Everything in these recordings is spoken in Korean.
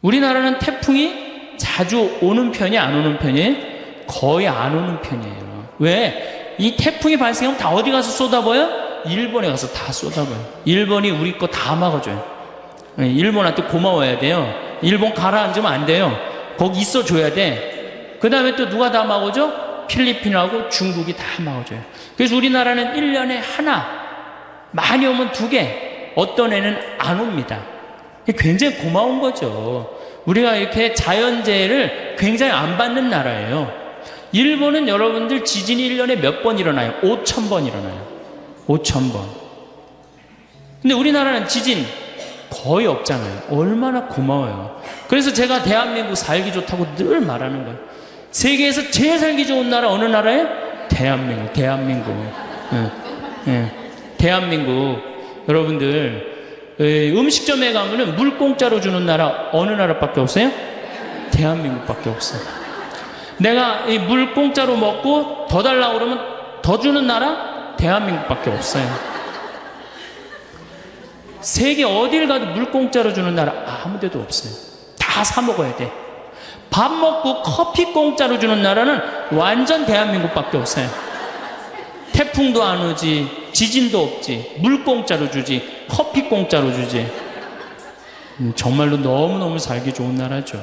우리나라는 태풍이 자주 오는 편이 안 오는 편이에요? 거의 안 오는 편이에요. 왜? 이 태풍이 발생하면 다 어디 가서 쏟아버려요? 일본에 가서 다 쏟아버려요. 일본이 우리 거 다 막아줘요. 일본한테 고마워야 돼요. 일본 가라앉으면 안 돼요. 거기 있어줘야 돼. 그 다음에 또 누가 다 막아줘? 필리핀하고 중국이 다 막아줘요. 그래서 우리나라는 1년에 하나, 많이 오면 2개, 어떤 애는 안 옵니다. 굉장히 고마운 거죠. 우리가 이렇게 자연재해를 굉장히 안 받는 나라예요. 일본은 여러분들 지진이 1년에 몇 번 일어나요? 5,000번 일어나요. 5,000번. 근데 우리나라는 지진 거의 없잖아요. 얼마나 고마워요. 그래서 제가 대한민국 살기 좋다고 늘 말하는 거예요. 세계에서 제일 살기 좋은 나라 어느 나라예요? 대한민국. 대한민국. 여러분들 음식점에 가면은 물 공짜로 주는 나라 어느 나라밖에 없어요? 대한민국밖에 없어요. 내가 이 물 공짜로 먹고 더 달라고 그러면 더 주는 나라? 대한민국밖에 없어요. 세계 어딜 가도 물 공짜로 주는 나라 아무 데도 없어요. 다 사 먹어야 돼. 밥 먹고 커피 공짜로 주는 나라는 완전 대한민국밖에 없어요. 태풍도 안 오지, 지진도 없지, 물 공짜로 주지, 커피 공짜로 주지. 정말로 너무너무 살기 좋은 나라죠.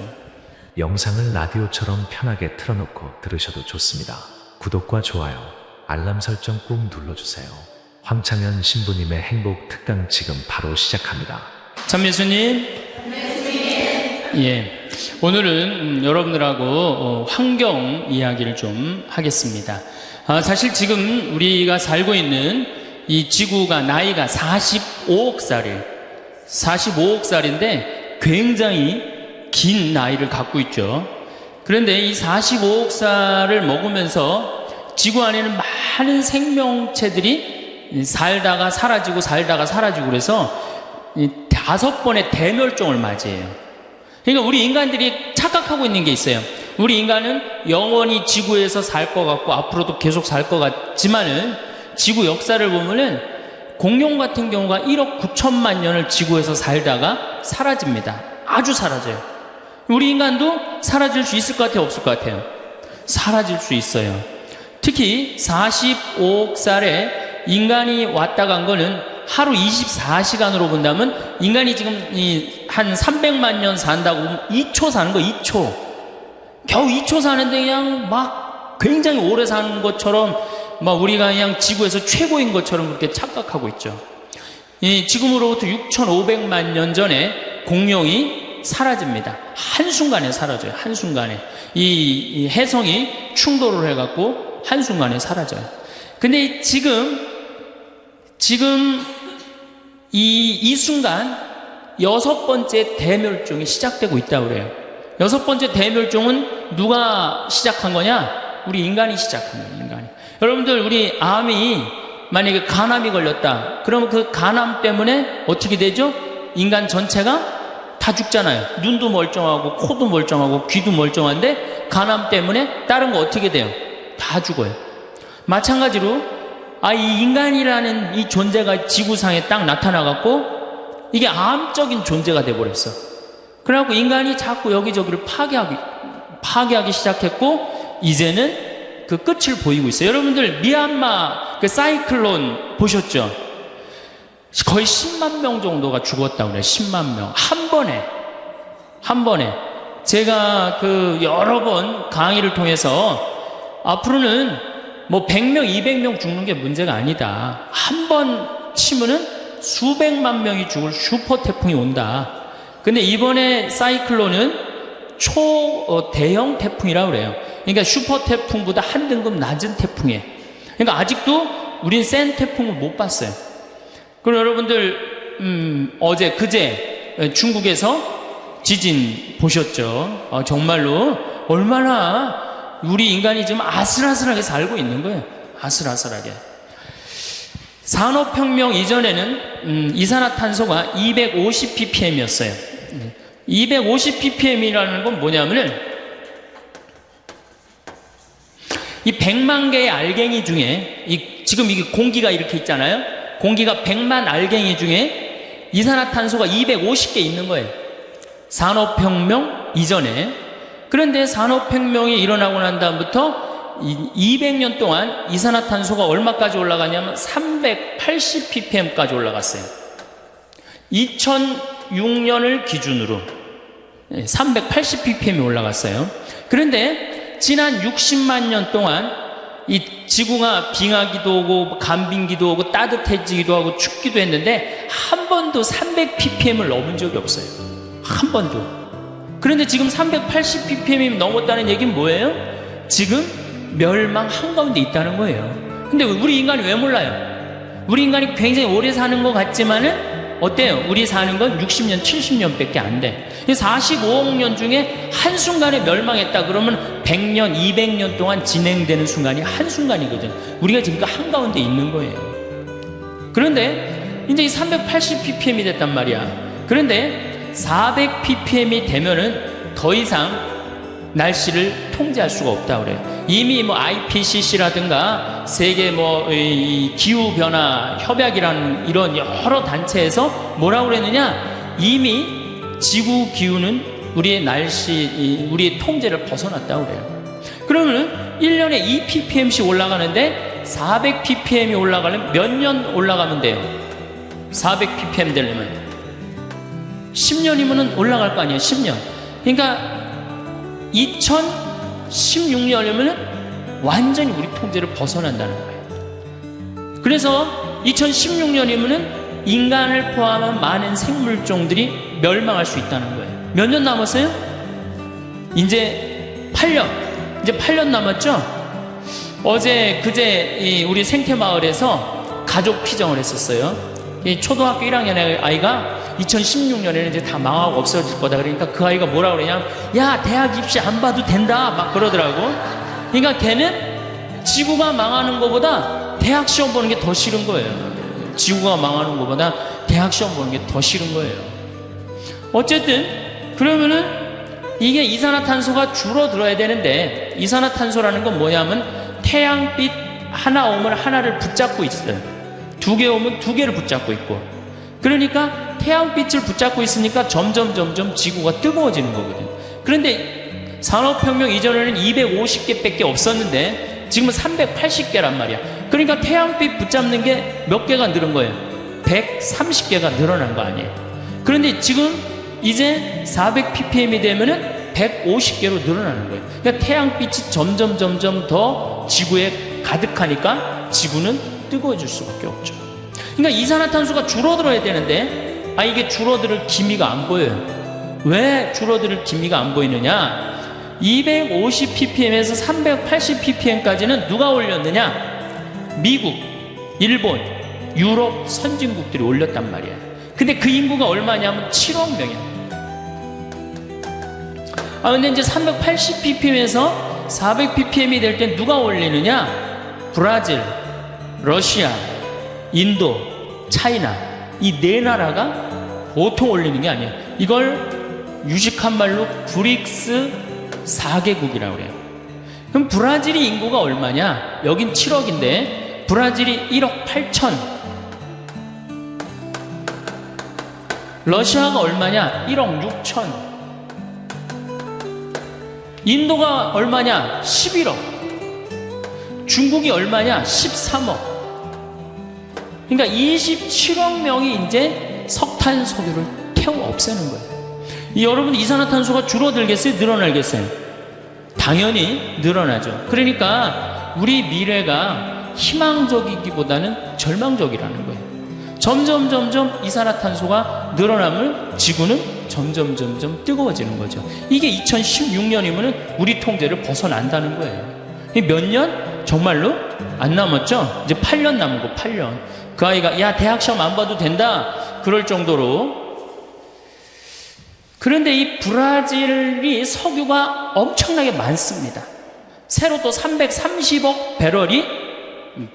영상을 라디오처럼 편하게 틀어놓고 들으셔도 좋습니다. 구독과 좋아요, 알람 설정 꾹 눌러주세요. 황창현 신부님의 행복 특강 지금 바로 시작합니다. 참예수님. 예. 오늘은 여러분들하고 환경 이야기를 좀 하겠습니다. 사실 지금 우리가 살고 있는 이 지구가 나이가 45억 살이에요. 45억 살인데 굉장히 긴 나이를 갖고 있죠. 그런데 이 45억 살을 먹으면서 지구 안에는 많은 생명체들이 살다가 사라지고 그래서 5번의 대멸종을 맞이해요. 그러니까 우리 인간들이 착각하고 있는 게 있어요. 우리 인간은 영원히 지구에서 살 것 같고 앞으로도 계속 살 것 같지만은 지구 역사를 보면은 공룡 같은 경우가 1억 9천만 년을 지구에서 살다가 사라집니다. 아주 사라져요. 우리 인간도 사라질 수 있을 것 같아요? 없을 것 같아요? 사라질 수 있어요. 특히 45억 살에 인간이 왔다 간 거는 하루 24시간으로 본다면 인간이 지금 한 300만 년 산다고 2초 사는 거 2초. 겨우 2초 사는데 그냥 막 굉장히 오래 사는 것처럼 막 우리가 그냥 지구에서 최고인 것처럼 그렇게 착각하고 있죠. 지금으로부터 6,500만 년 전에 공룡이 사라집니다. 한순간에 사라져요. 한순간에. 이 해성이 충돌을 해갖고 한순간에 사라져요. 근데 지금 이 순간 6번째 대멸종이 시작되고 있다고 그래요. 6번째 대멸종은 누가 시작한 거냐? 우리 인간이 시작한 거예요. 인간이. 여러분들 우리 암이 만약에 간암이 걸렸다. 그러면 그 간암 때문에 어떻게 되죠? 인간 전체가 다 죽잖아요. 눈도 멀쩡하고 코도 멀쩡하고 귀도 멀쩡한데 간암 때문에 다른 거 어떻게 돼요? 다 죽어요. 마찬가지로 이 인간이라는 이 존재가 지구상에 딱 나타나갖고 이게 암적인 존재가 돼버렸어. 그래갖고 인간이 자꾸 여기저기를 파괴하기 시작했고 이제는 그 끝을 보이고 있어요. 여러분들 미얀마 그 사이클론 보셨죠? 거의 10만 명 정도가 죽었다고 그래요. 10만 명. 한 번에. 제가 그 여러 번 강의를 통해서 앞으로는 뭐 100명, 200명 죽는 게 문제가 아니다. 한 번 치면은 수백만 명이 죽을 슈퍼 태풍이 온다. 근데 이번에 사이클론은 대형 태풍이라고 그래요. 그러니까 슈퍼 태풍보다 한 등급 낮은 태풍이에요. 그러니까 아직도 우린 센 태풍을 못 봤어요. 그럼 여러분들 그제 중국에서 지진 보셨죠? 정말로 얼마나 우리 인간이 지금 아슬아슬하게 살고 있는 거예요. 아슬아슬하게. 산업혁명 이전에는 이산화탄소가 250ppm이었어요. 250ppm이라는 건 뭐냐면은 이 100만 개의 알갱이 중에 지금 이게 공기가 이렇게 있잖아요. 공기가 100만 알갱이 중에 이산화탄소가 250개 있는 거예요. 산업혁명 이전에. 그런데 산업혁명이 일어나고 난 다음부터 200년 동안 이산화탄소가 얼마까지 올라가냐면 380ppm까지 올라갔어요. 2006년을 기준으로 380ppm이 올라갔어요. 그런데 지난 60만 년 동안 이 지구가 빙하기도 하고 간빙기도 하고 따뜻해지기도 하고 춥기도 했는데 한 번도 300ppm을 넘은 적이 없어요. 한 번도. 그런데 지금 380ppm이 넘었다는 얘기는 뭐예요? 지금 멸망 한가운데 있다는 거예요. 근데 우리 인간이 왜 몰라요? 우리 인간이 굉장히 오래 사는 것 같지만은 어때요? 우리 사는 건 60년, 70년밖에 안 돼. 45억 년 중에 한순간에 멸망했다 그러면 100년, 200년 동안 진행되는 순간이 한순간이거든. 우리가 지금 그 한가운데 있는 거예요. 그런데 이제 이 380ppm이 됐단 말이야. 그런데 400ppm이 되면은 더 이상 날씨를 통제할 수가 없다 그래요. 이미 뭐 IPCC라든가 세계 이 기후 변화 협약이라는 이런 여러 단체에서 뭐라고 그랬느냐? 이미 지구 기후는 우리의 우리의 통제를 벗어났다고 그래요. 그러면 1년에 2ppm씩 올라가는데 400ppm이 올라가려면 몇 년 올라가면 돼요? 400ppm 되려면 10년이면 올라갈 거 아니에요. 10년. 그러니까 2016년이면 완전히 우리 통제를 벗어난다는 거예요. 그래서 2016년이면 인간을 포함한 많은 생물종들이 멸망할 수 있다는 거예요. 몇 년 남았어요? 이제 8년. 이제 8년 남았죠? 그제 우리 생태마을에서 가족 피정을 했었어요. 이 초등학교 1학년의 아이가 2016년에는 이제 다 망하고 없어질 거다. 그러니까 그 아이가 뭐라 그러냐면, 야, 대학 입시 안 봐도 된다. 막 그러더라고. 그러니까 걔는 지구가 망하는 것보다 대학 시험 보는 게 더 싫은 거예요. 지구가 망하는 것보다 대학 시험 보는 게 더 싫은 거예요. 어쨌든, 그러면은 이게 이산화탄소가 줄어들어야 되는데, 이산화탄소라는 건 뭐냐면 태양빛 하나 오면 하나를 붙잡고 있어요. 2개 오면 2개를 붙잡고 있고. 그러니까 태양빛을 붙잡고 있으니까 점점 지구가 뜨거워지는 거거든. 그런데 산업혁명 이전에는 250개밖에 없었는데 지금은 380개란 말이야. 그러니까 태양빛 붙잡는 게 몇 개가 늘은 거예요? 130개가 늘어난 거 아니에요. 그런데 지금 이제 400ppm이 되면은 150개로 늘어나는 거예요. 그러니까 태양빛이 점점 더 지구에 가득하니까 지구는 뜨거워질 수밖에 없죠. 그러니까 이산화탄소가 줄어들어야 되는데 이게 줄어들 기미가 안 보여요. 왜 줄어들 기미가 안 보이느냐? 250ppm에서 380ppm까지는 누가 올렸느냐? 미국, 일본, 유럽 선진국들이 올렸단 말이야. 근데 그 인구가 얼마냐면 7억 명이야. 근데 이제 380ppm에서 400ppm이 될 때 누가 올리느냐? 브라질, 러시아, 인도, 차이나, 이 네 나라가 보통 올리는 게 아니에요. 이걸 유식한 말로 브릭스 4개국이라고 그래요. 그럼 브라질이 인구가 얼마냐? 여긴 7억인데 브라질이 1억 8천. 러시아가 얼마냐? 1억 6천. 인도가 얼마냐? 11억. 중국이 얼마냐? 13억. 그러니까 27억 명이 이제 석탄 석유를 태워 없애는 거예요. 여러분, 이산화탄소가 줄어들겠어요? 늘어나겠어요? 당연히 늘어나죠. 그러니까 우리 미래가 희망적이기보다는 절망적이라는 거예요. 점점 이산화탄소가 늘어나면 지구는 점점 뜨거워지는 거죠. 이게 2016년이면 우리 통제를 벗어난다는 거예요. 몇 년? 정말로 안 남았죠? 이제 8년 남은 거, 8년. 그 아이가 야, 대학 시험 안 봐도 된다 그럴 정도로. 그런데 이 브라질이 석유가 엄청나게 많습니다. 새로 또 330억 배럴이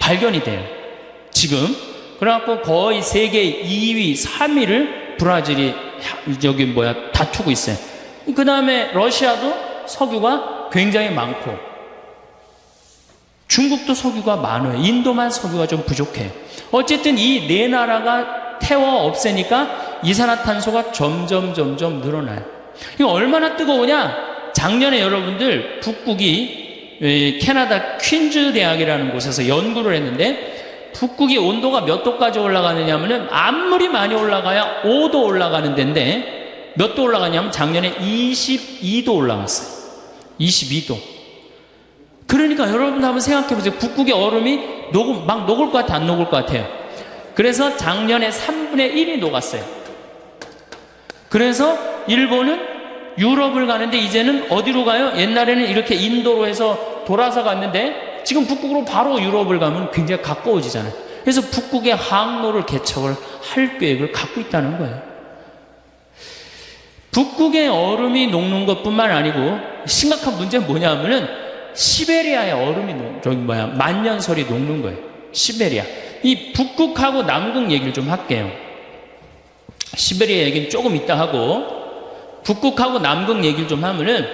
발견이 돼요, 지금. 그래갖고 거의 세계 2위, 3위를 브라질이 다투고 있어요. 그 다음에 러시아도 석유가 굉장히 많고, 중국도 석유가 많아요. 인도만 석유가 좀 부족해요. 어쨌든 이 네 나라가 태워 없애니까 이산화탄소가 점점 늘어나요. 이거 얼마나 뜨거우냐? 작년에 여러분들 북극이 캐나다 퀸즈 대학이라는 곳에서 연구를 했는데 북극이 온도가 몇 도까지 올라가느냐 하면은 아무리 많이 올라가야 5도 올라가는 데인데 몇 도 올라가냐면 작년에 22도 올라갔어요. 22도. 그러니까 여러분 한번 생각해 보세요. 북극의 얼음이 막 녹을 것 같아, 안 녹을 것 같아요? 그래서 작년에 3분의 1이 녹았어요. 그래서 일본은 유럽을 가는데 이제는 어디로 가요? 옛날에는 이렇게 인도로 해서 돌아서 갔는데 지금 북극으로 바로 유럽을 가면 굉장히 가까워지잖아요. 그래서 북극의 항로를 개척을 할 계획을 갖고 있다는 거예요. 북극의 얼음이 녹는 것뿐만 아니고 심각한 문제는 뭐냐면은 시베리아의 얼음이 만년설이 녹는 거예요. 시베리아. 이 북극하고 남극 얘기를 좀 할게요. 시베리아 얘기는 조금 이따 하고 북극하고 남극 얘기를 좀 하면은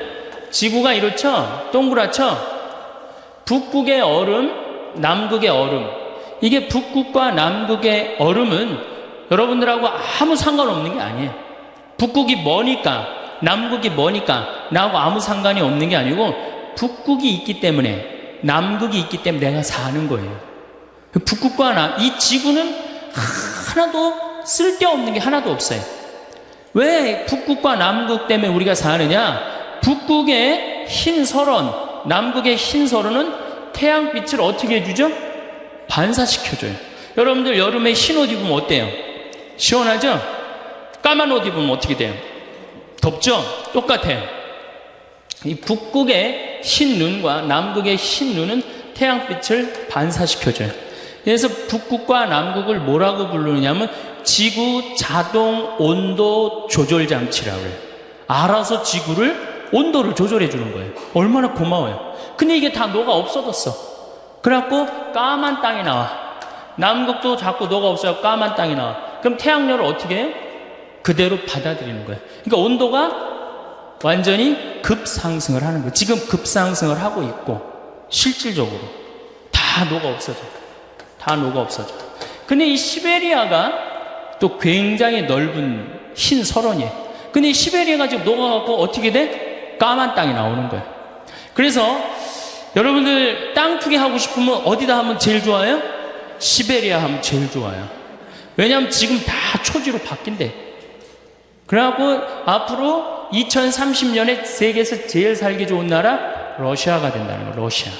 지구가 이렇죠? 동그랗죠? 북극의 얼음, 남극의 얼음. 이게 북극과 남극의 얼음은 여러분들하고 아무 상관없는 게 아니에요. 북극이 머니까, 남극이 머니까 나하고 아무 상관이 없는 게 아니고 북극이 있기 때문에, 남극이 있기 때문에 내가 사는 거예요. 북극과 이 지구는 하나도 쓸데없는 게 하나도 없어요. 왜 북극과 남극 때문에 우리가 사느냐? 북극의 흰 설원, 남극의 흰 설원은 태양빛을 어떻게 해주죠? 반사시켜줘요. 여러분들 여름에 흰 옷 입으면 어때요? 시원하죠? 까만 옷 입으면 어떻게 돼요? 덥죠? 똑같아요. 이 북극의 흰 눈과 남극의 흰 눈은 태양빛을 반사시켜줘요. 그래서 북극과 남극을 뭐라고 부르느냐면 지구 자동 온도 조절 장치라고 해요. 알아서 지구를 온도를 조절해 주는 거예요. 얼마나 고마워요. 근데 이게 다 녹아 없어졌어. 그래갖고 까만 땅이 나와. 남극도 자꾸 녹아 없어요. 까만 땅이 나와. 그럼 태양열을 어떻게 해요? 그대로 받아들이는 거예요. 그러니까 온도가 완전히 급상승을 하는 거예요. 지금 급상승을 하고 있고 실질적으로 다 녹아 없어져요. 다 녹아 없어져요. 근데 이 시베리아가 또 굉장히 넓은 흰 설원이에요. 근데 이 시베리아가 지금 녹아갖고 어떻게 돼? 까만 땅이 나오는 거예요. 그래서 여러분들 땅 투기 하고 싶으면 어디다 하면 제일 좋아요? 시베리아 하면 제일 좋아요. 왜냐하면 지금 다 초지로 바뀐대. 그래갖고 앞으로 2030년에 세계에서 제일 살기 좋은 나라 러시아가 된다는 거예요. 러시아.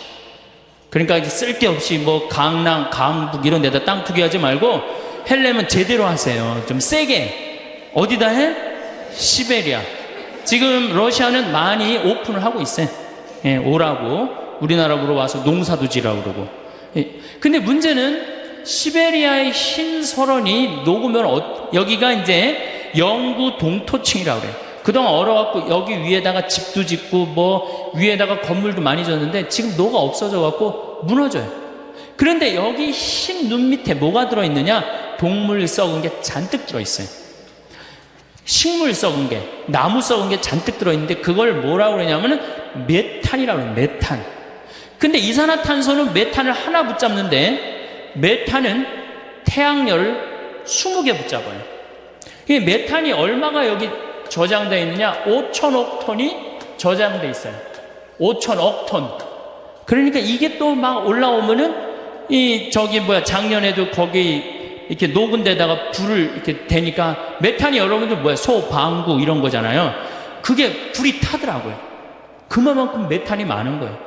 그러니까 이제 쓸데없이 뭐 강남, 강북 이런 데다 땅 투기하지 말고 헬려면 제대로 하세요. 좀 세게. 어디다 해? 시베리아. 지금 러시아는 많이 오픈을 하고 있어요. 예, 오라고. 우리나라로 와서 농사도 지라고 그러고. 예. 근데 문제는 시베리아의 흰 설원이 녹으면 여기가 이제 영구 동토층이라고 그래요. 그동안 얼어갖고 여기 위에다가 집도 짓고 뭐 위에다가 건물도 많이 졌는데 지금 녹아 없어져갖고 무너져요. 그런데 여기 흰 눈 밑에 뭐가 들어있느냐? 동물 썩은 게 잔뜩 들어있어요. 식물 썩은 게, 나무 썩은 게 잔뜩 들어있는데 그걸 뭐라고 그러냐면은 메탄이라고 해요. 메탄. 근데 이산화탄소는 메탄을 하나 붙잡는데 메탄은 태양열을 20개 붙잡아요. 이 메탄이 얼마가 여기 저장되어 있느냐? 5천억 톤이 저장되어 있어요. 5천억 톤. 그러니까 이게 또 막 올라오면은 작년에도 거기 이렇게 녹은 데다가 불을 이렇게 대니까 메탄이 여러분들 소, 방구 이런 거잖아요. 그게 불이 타더라고요. 그만큼 메탄이 많은 거예요.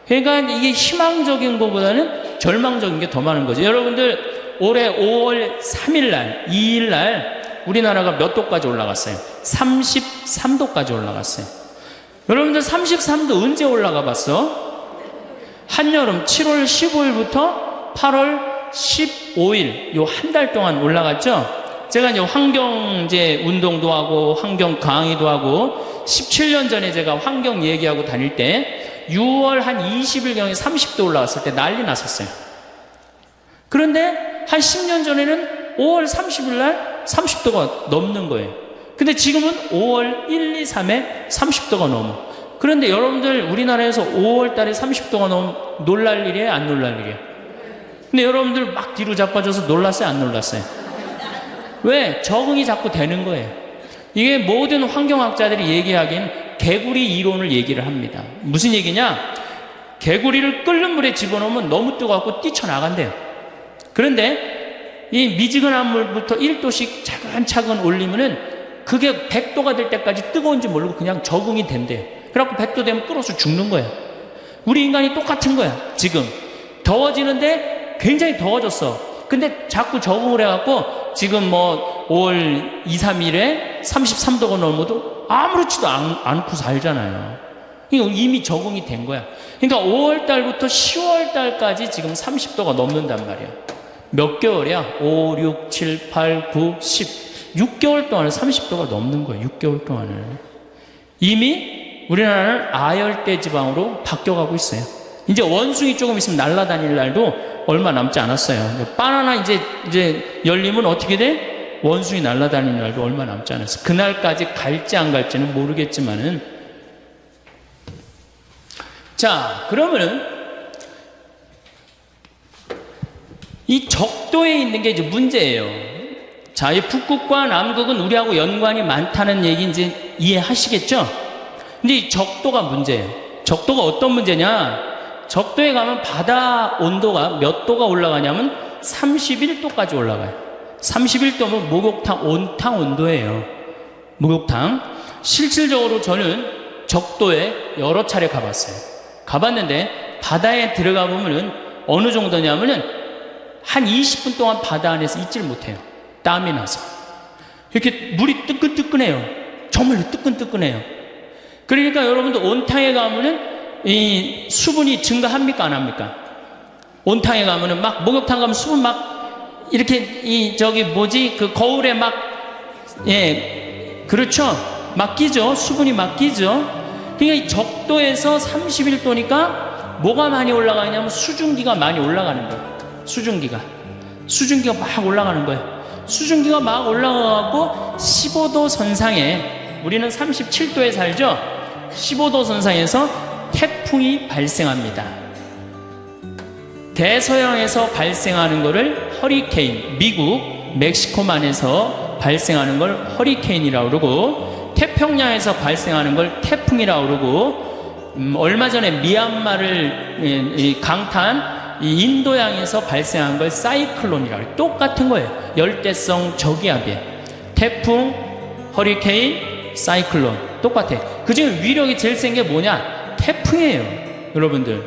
그러니까 이게 희망적인 것보다는 절망적인 게 더 많은 거죠. 여러분들 올해 5월 3일 날, 2일 날 우리나라가 몇 도까지 올라갔어요? 33도까지 올라갔어요. 여러분들 33도 언제 올라가 봤어? 한여름 7월 15일부터 8월 15일 요 한 달 동안 올라갔죠. 제가 이제 환경제 운동도 하고 환경 강의도 하고 17년 전에 제가 환경 얘기하고 다닐 때 6월 한 20일경에 30도 올라왔을 때 난리 났었어요. 그런데 한 10년 전에는 5월 30일 날 30도가 넘는 거예요. 근데 지금은 5월 1, 2, 3에 30도가 넘어. 그런데 여러분들 우리나라에서 5월 달에 30도가 넘으면 놀랄 일이에요? 안 놀랄 일이에요? 근데 여러분들 막 뒤로 자빠져서 놀랐어요? 안 놀랐어요? 왜? 적응이 자꾸 되는 거예요. 이게 모든 환경학자들이 얘기하기엔 개구리 이론을 얘기를 합니다. 무슨 얘기냐? 개구리를 끓는 물에 집어넣으면 너무 뜨거워서 뛰쳐나간대요. 그런데 이 미지근한 물부터 1도씩 차근차근 올리면은 그게 100도가 될 때까지 뜨거운지 모르고 그냥 적응이 된대요. 그래갖고 100도 되면 끓어서 죽는 거야. 우리 인간이 똑같은 거야. 지금 더워지는데 굉장히 더워졌어. 근데 자꾸 적응을 해갖고 지금 뭐 5월 2, 3일에 33도가 넘어도 아무렇지도 않고 살잖아요. 이미 적응이 된 거야. 그러니까 5월 달부터 10월 달까지 지금 30도가 넘는단 말이야. 몇 개월이야? 5, 6, 7, 8, 9, 10. 6개월 동안에 30도가 넘는 거예요. 6개월 동안에. 이미 우리나라는 아열대 지방으로 바뀌어가고 있어요. 이제 원숭이 조금 있으면 날아다닐 날도 얼마 남지 않았어요. 바나나 이제 열리면 어떻게 돼? 원숭이 날아다니는 날도 얼마 남지 않았어. 그날까지 갈지 안 갈지는 모르겠지만은. 자, 그러면은 이 적도에 있는 게 이제 문제예요. 자, 이 북극과 남극은 우리하고 연관이 많다는 얘기 이제 이해하시겠죠? 근데 이 적도가 문제예요. 적도가 어떤 문제냐? 적도에 가면 바다 온도가 몇 도가 올라가냐면 31도까지 올라가요. 31도면 목욕탕 온탕 온도예요. 목욕탕. 실질적으로 저는 적도에 여러 차례 가봤어요. 가봤는데 바다에 들어가 보면은 어느 정도냐면은 한 20분 동안 바다 안에서 있질 못해요. 땀이 나서. 이렇게 물이 뜨끈뜨끈해요. 정말로 뜨끈뜨끈해요. 그러니까 여러분도 온탕에 가면은 이 수분이 증가합니까? 안 합니까? 온탕에 가면은 막 목욕탕 가면 수분 막 이렇게 그 거울에 막, 예, 그렇죠? 막 끼죠? 수분이 막 끼죠? 그러니까 이 적도에서 31도니까 뭐가 많이 올라가냐면 수증기가 많이 올라가는 거예요. 수증기가 막 올라가는 거예요. 수증기가 막 올라가고 15도 선상에, 우리는 37도에 살죠? 15도 선상에서 태풍이 발생합니다. 대서양에서 발생하는 거를 허리케인, 미국, 멕시코만에서 발생하는 걸 허리케인이라고 그러고, 태평양에서 발생하는 걸 태풍이라고 그러고, 얼마 전에 미얀마를 강타한 이 인도양에서 발생한 걸 사이클론이라고 해요. 똑같은 거예요. 열대성 저기압이에요. 태풍, 허리케인, 사이클론 똑같아. 그중에 위력이 제일 센 게 뭐냐? 태풍이에요. 여러분들,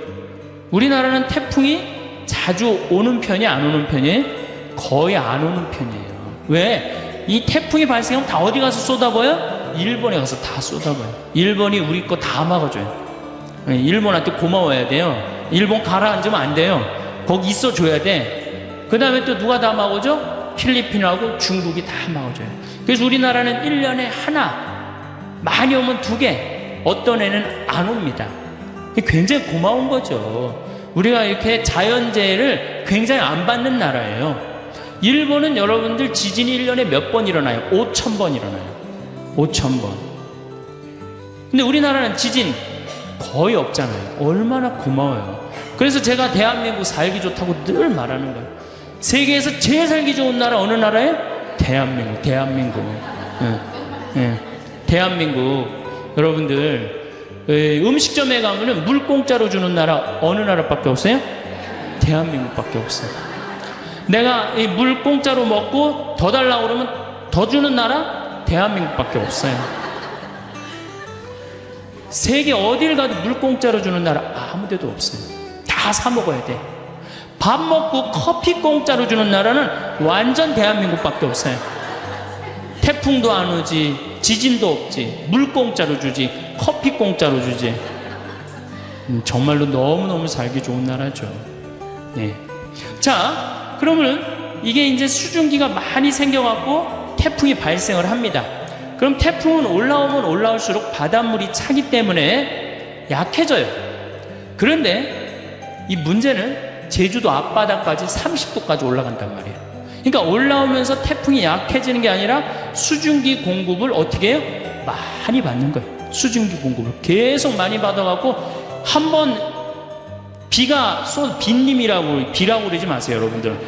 우리나라는 태풍이 자주 오는 편이 안 오는 편이에요? 거의 안 오는 편이에요. 왜? 이 태풍이 발생하면 다 어디 가서 쏟아버려요? 일본에 가서 다 쏟아버려요. 일본이 우리 거 다 막아줘요. 일본한테 고마워야 돼요. 일본 가라앉으면 안 돼요. 거기 있어줘야 돼. 그 다음에 또 누가 다 막아줘? 필리핀하고 중국이 다 막아줘요. 그래서 우리나라는 1년에 하나, 많이 오면 2개, 어떤 애는 안 옵니다. 굉장히 고마운 거죠. 우리가 이렇게 자연재해를 굉장히 안 받는 나라예요. 일본은 여러분들 지진이 1년에 몇 번 일어나요? 5,000번 일어나요. 5,000번. 근데 우리나라는 지진 거의 없잖아요. 얼마나 고마워요. 그래서 제가 대한민국 살기 좋다고 늘 말하는 거예요. 세계에서 제일 살기 좋은 나라 어느 나라예요? 대한민국. 대한민국. 여러분들, 음식점에 가면은 물 공짜로 주는 나라 어느 나라밖에 없어요? 대한민국밖에 없어요. 내가 이 물 공짜로 먹고 더 달라고 그러면 더 주는 나라? 대한민국밖에 없어요. 세계 어딜 가도 물 공짜로 주는 나라 아무 데도 없어요. 다 사 먹어야 돼. 밥 먹고 커피 공짜로 주는 나라는 완전 대한민국밖에 없어요. 태풍도 안 오지, 지진도 없지, 물 공짜로 주지, 커피 공짜로 주지. 정말로 너무너무 살기 좋은 나라죠. 네. 자, 그러면 이게 이제 수증기가 많이 생겨갖고 태풍이 발생을 합니다. 그럼 태풍은 올라오면 올라올수록 바닷물이 차기 때문에 약해져요. 그런데 이 문제는 제주도 앞바다까지 30도까지 올라간단 말이에요. 그러니까 올라오면서 태풍이 약해지는 게 아니라 수증기 공급을 어떻게 해요? 많이 받는 거예요. 수증기 공급을 계속 많이 받아갖고 한번 비가 빗님이라고 비라고 그러지 마세요, 여러분들.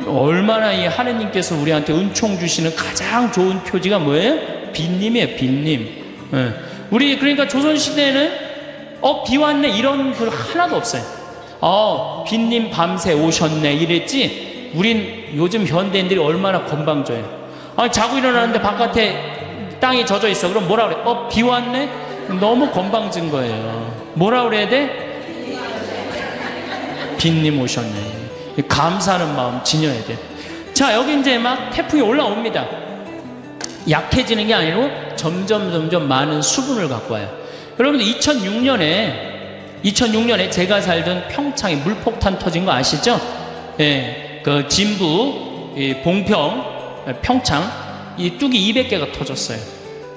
얼마나 이 하느님께서 우리한테 은총 주시는 가장 좋은 표지가 뭐예요? 빈님이에요, 빈님. 예. 우리 그러니까 조선시대에는 비 왔네 이런 글 하나도 없어요. 빈님 밤새 오셨네 이랬지. 우린 요즘 현대인들이 얼마나 건방져요. 자고 일어나는데 바깥에 땅이 젖어 있어. 그럼 뭐라 그래? 비 왔네? 너무 건방진 거예요. 뭐라 그래야 돼? 빈님 오셨네. 감사하는 마음 지녀야 돼. 자, 여기 이제 막 태풍이 올라옵니다. 약해지는 게 아니고 점점 많은 수분을 갖고 와요. 여러분들 2006년에 제가 살던 평창에 물폭탄 터진 거 아시죠? 예, 그 진부, 봉평, 평창 이 뚝이 200개가 터졌어요.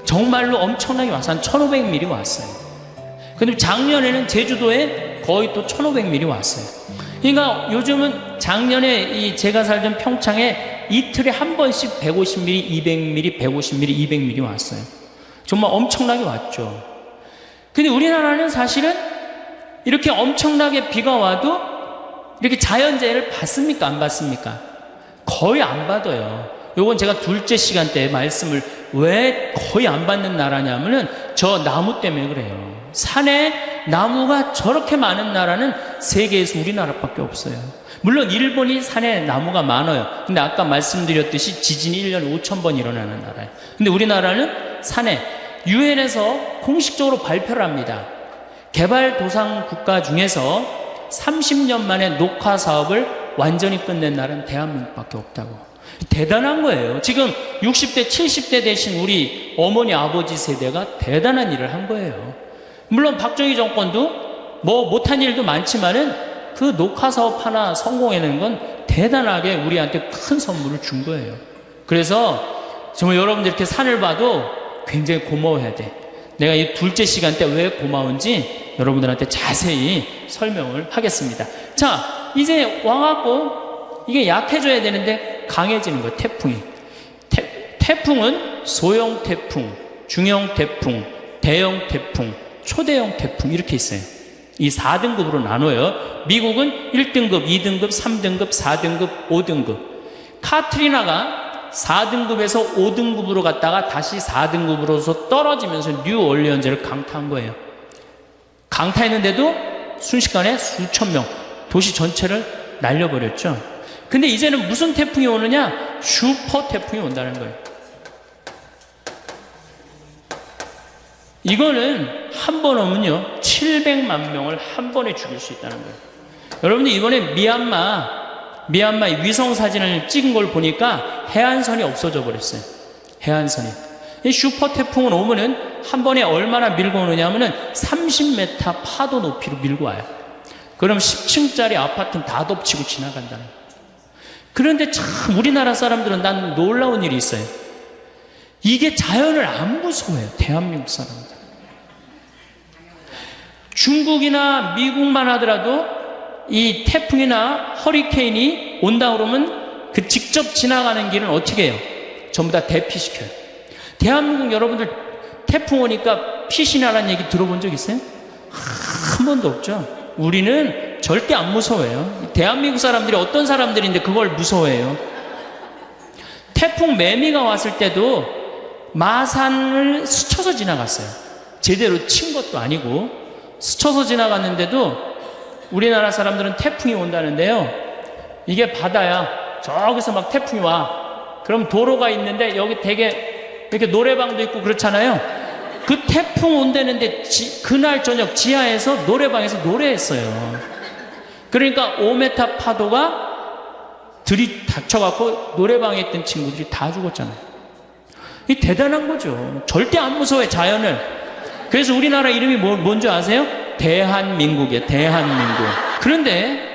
정말로 엄청나게 와서 한 1500mm 왔어요. 근데 작년에는 제주도에 거의 또 1500mm 왔어요. 그러니까 요즘은 작년에 제가 살던 평창에 이틀에 한 번씩 150mm, 200mm, 150mm, 200mm 왔어요. 정말 엄청나게 왔죠. 근데 우리나라는 사실은 이렇게 엄청나게 비가 와도 이렇게 자연재해를 받습니까? 안 받습니까? 거의 안 받아요. 요건 제가 둘째 시간 때 말씀을 왜 거의 안 받는 나라냐면은 저 나무 때문에 그래요. 산에 나무가 저렇게 많은 나라는 세계에서 우리나라밖에 없어요. 물론 일본이 산에 나무가 많아요. 근데 아까 말씀드렸듯이 지진이 1년에 5,000번 일어나는 나라예요. 근데 우리나라는 산에 유엔에서 공식적으로 발표를 합니다. 개발도상 국가 중에서 30년 만에 녹화 사업을 완전히 끝낸 나라는 대한민국밖에 없다고. 대단한 거예요. 지금 60대, 70대 되신 우리 어머니, 아버지 세대가 대단한 일을 한 거예요. 물론 박정희 정권도 뭐 못한 일도 많지만은 그 녹화 사업 하나 성공해낸 건 대단하게 우리한테 큰 선물을 준 거예요. 그래서 정말 여러분들 이렇게 산을 봐도 굉장히 고마워해야 돼. 내가 이 둘째 시간 때 왜 고마운지 여러분들한테 자세히 설명을 하겠습니다. 자, 이제 와갖고 이게 약해져야 되는데 강해지는 거예요. 태풍이. 태풍은 소형 태풍, 중형 태풍, 대형 태풍, 초대형 태풍 이렇게 있어요. 이 4등급으로 나눠요. 미국은 1등급, 2등급, 3등급, 4등급, 5등급. 카트리나가 4등급에서 5등급으로 갔다가 다시 4등급으로서 떨어지면서 뉴올리언즈를 강타한 거예요. 강타했는데도 순식간에 수천 명, 도시 전체를 날려버렸죠. 근데 이제는 무슨 태풍이 오느냐? 슈퍼 태풍이 온다는 거예요. 이거는 한 번 오면요 700만 명을 한 번에 죽일 수 있다는 거예요. 여러분들 이번에 미얀마의 위성 사진을 찍은 걸 보니까 해안선이 없어져 버렸어요. 해안선이. 이 슈퍼 태풍은 오면은 한 번에 얼마나 밀고 오느냐 하면은 30m 파도 높이로 밀고 와요. 그럼 10층짜리 아파트는 다 덮치고 지나간다는 거예요. 그런데 참 우리나라 사람들은 난 놀라운 일이 있어요. 이게 자연을 안 무서워해요. 대한민국 사람들. 중국이나 미국만 하더라도 이 태풍이나 허리케인이 온다 그러면 그 직접 지나가는 길은 어떻게 해요? 전부 다 대피시켜요. 대한민국 여러분들 태풍 오니까 피신하라는 얘기 들어본 적 있어요? 한 번도 없죠. 우리는 절대 안 무서워해요. 대한민국 사람들이 어떤 사람들인데 그걸 무서워해요. 태풍 매미가 왔을 때도 마산을 스쳐서 지나갔어요. 제대로 친 것도 아니고 스쳐서 지나갔는데도 우리나라 사람들은 태풍이 온다는데요. 이게 바다야. 저기서 막 태풍이 와. 그럼 도로가 있는데 여기 되게 이렇게 노래방도 있고 그렇잖아요. 그 태풍 온다는데 그날 저녁 지하에서 노래방에서 노래했어요. 그러니까 5m 파도가 들이닥쳐갖고 노래방에 있던 친구들이 다 죽었잖아요. 이 대단한 거죠. 절대 안 무서워해 자연을. 그래서 우리나라 이름이 뭔지 아세요? 대한민국이에요. 대한민국. 그런데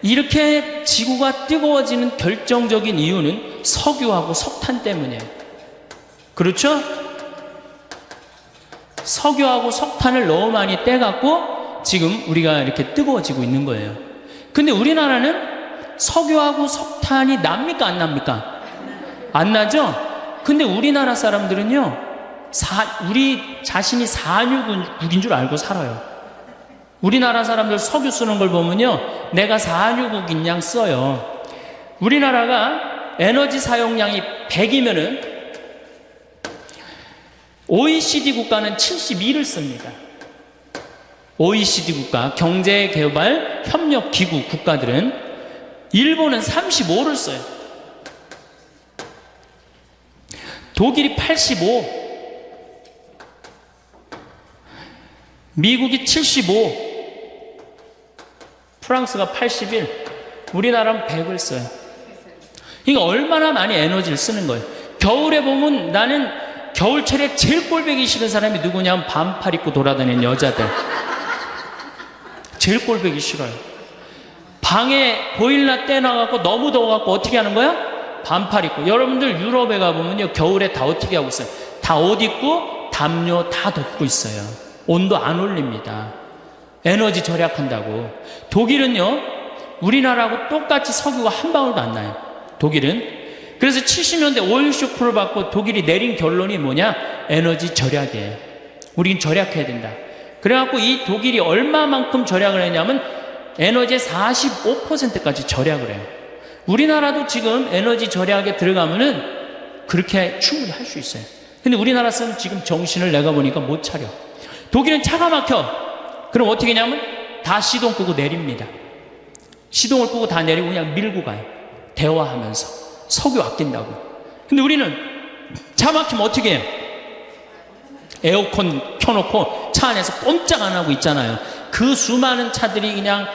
이렇게 지구가 뜨거워지는 결정적인 이유는 석유하고 석탄 때문이에요. 그렇죠? 석유하고 석탄을 너무 많이 떼갖고 지금 우리가 이렇게 뜨거워지고 있는 거예요. 근데 우리나라는 석유하고 석탄이 납니까? 안 납니까? 안 나죠? 근데 우리나라 사람들은요, 우리 자신이 산유국인 줄 알고 살아요. 우리나라 사람들 석유 쓰는 걸 보면요, 내가 산유국인 양 써요. 우리나라가 에너지 사용량이 100이면은 OECD 국가는 72를 씁니다. OECD 국가, 경제개발협력기구 국가들은 일본은 35를 써요. 독일이 85, 미국이 75, 프랑스가 81, 우리나라는 100을 써요. 그러니까 얼마나 많이 에너지를 쓰는 거예요. 겨울에 보면 나는 겨울철에 제일 꼴보기 싫은 사람이 누구냐면 반팔 입고 돌아다니는 여자들. 제일 꼴보기 싫어요. 방에 보일러 떼놔갖고 너무 더워갖고 어떻게 하는 거야? 반팔 입고. 여러분들 유럽에 가보면요, 겨울에 다 어떻게 하고 있어요? 다 옷 입고 담요 다 덮고 있어요. 온도 안 올립니다. 에너지 절약한다고. 독일은요, 우리나라하고 똑같이 석유가 한 방울도 안 나요. 독일은. 그래서 70년대 오일 쇼크를 받고 독일이 내린 결론이 뭐냐? 에너지 절약이에요. 우린 절약해야 된다. 그래갖고 이 독일이 얼마만큼 절약을 했냐면 에너지의 45%까지 절약을 해요. 우리나라도 지금 에너지 절약에 들어가면은 그렇게 충분히 할 수 있어요. 근데 우리나라 사람 지금 정신을 내가 보니까 못 차려. 독일은 차가 막혀. 그럼 어떻게 하냐면 다 시동 끄고 내립니다. 시동을 끄고 다 내리고 그냥 밀고 가요. 대화하면서. 석유 아낀다고. 근데 우리는 차 막히면 어떻게 해요? 에어컨 켜놓고 차 안에서 꼼짝 안 하고 있잖아요. 그 수많은 차들이 그냥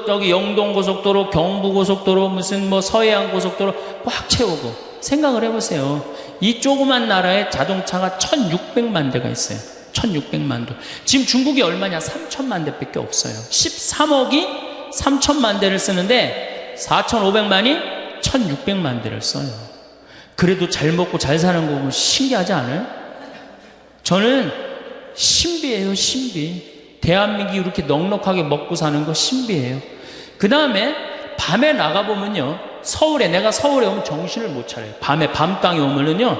여기 영동고속도로, 경부고속도로, 무슨 서해안 고속도로 꽉 채우고. 생각을 해보세요. 이 조그만 나라에 자동차가 1600만 대가 있어요. 1600만 대. 지금 중국이 얼마냐? 3000만 대밖에 없어요. 13억이 3000만 대를 쓰는데 4500만이 1600만 대를 써요. 그래도 잘 먹고 잘 사는 거 보면 신기하지 않아요? 저는 신비해요, 신비. 대한민국이 이렇게 넉넉하게 먹고 사는 거 신비해요. 그 다음에 밤에 나가보면요, 내가 서울에 오면 정신을 못 차려요. 밤에 밤땅에 오면은요,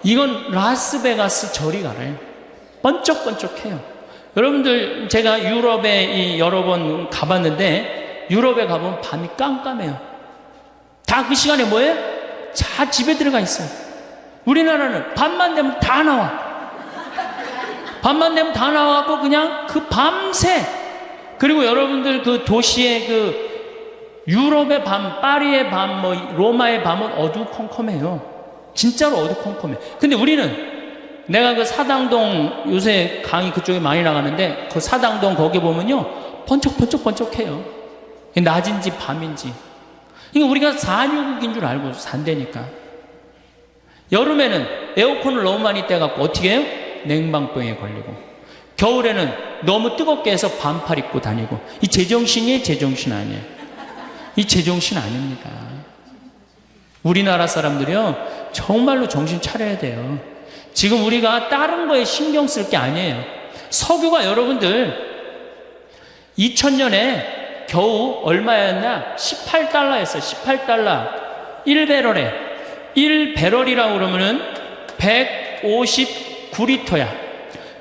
이건 라스베가스 저리 가래요. 번쩍번쩍해요. 여러분들, 제가 유럽에 여러 번 가봤는데, 유럽에 가보면 밤이 깜깜해요. 다 그 시간에 뭐예요? 다 집에 들어가 있어요. 우리나라는 밤만 되면 다 나와. 밤만 되면 다 나와갖고 그냥 그 밤새. 그리고 여러분들 그 도시의 유럽의 밤, 파리의 밤, 로마의 밤은 어두컴컴해요. 진짜로 어두컴컴해. 근데 우리는 내가 그 사당동 요새 강의 그쪽에 많이 나가는데 그 사당동 거기 보면요, 번쩍번쩍번쩍해요. 낮인지 밤인지. 그러니까 우리가 산유국인 줄 알고 산다니까. 여름에는 에어컨을 너무 많이 떼갖고 어떻게 해요? 냉방병에 걸리고. 겨울에는 너무 뜨겁게 해서 반팔 입고 다니고. 이 제정신이에요? 제정신 아니에요? 이 제정신 아닙니다. 우리나라 사람들이요, 정말로 정신 차려야 돼요. 지금 우리가 다른 거에 신경 쓸 게 아니에요. 석유가 여러분들 2000년에 겨우 얼마였나? 18달러였어요. 18달러. 1배럴에. 1배럴이라고 그러면은 159리터야.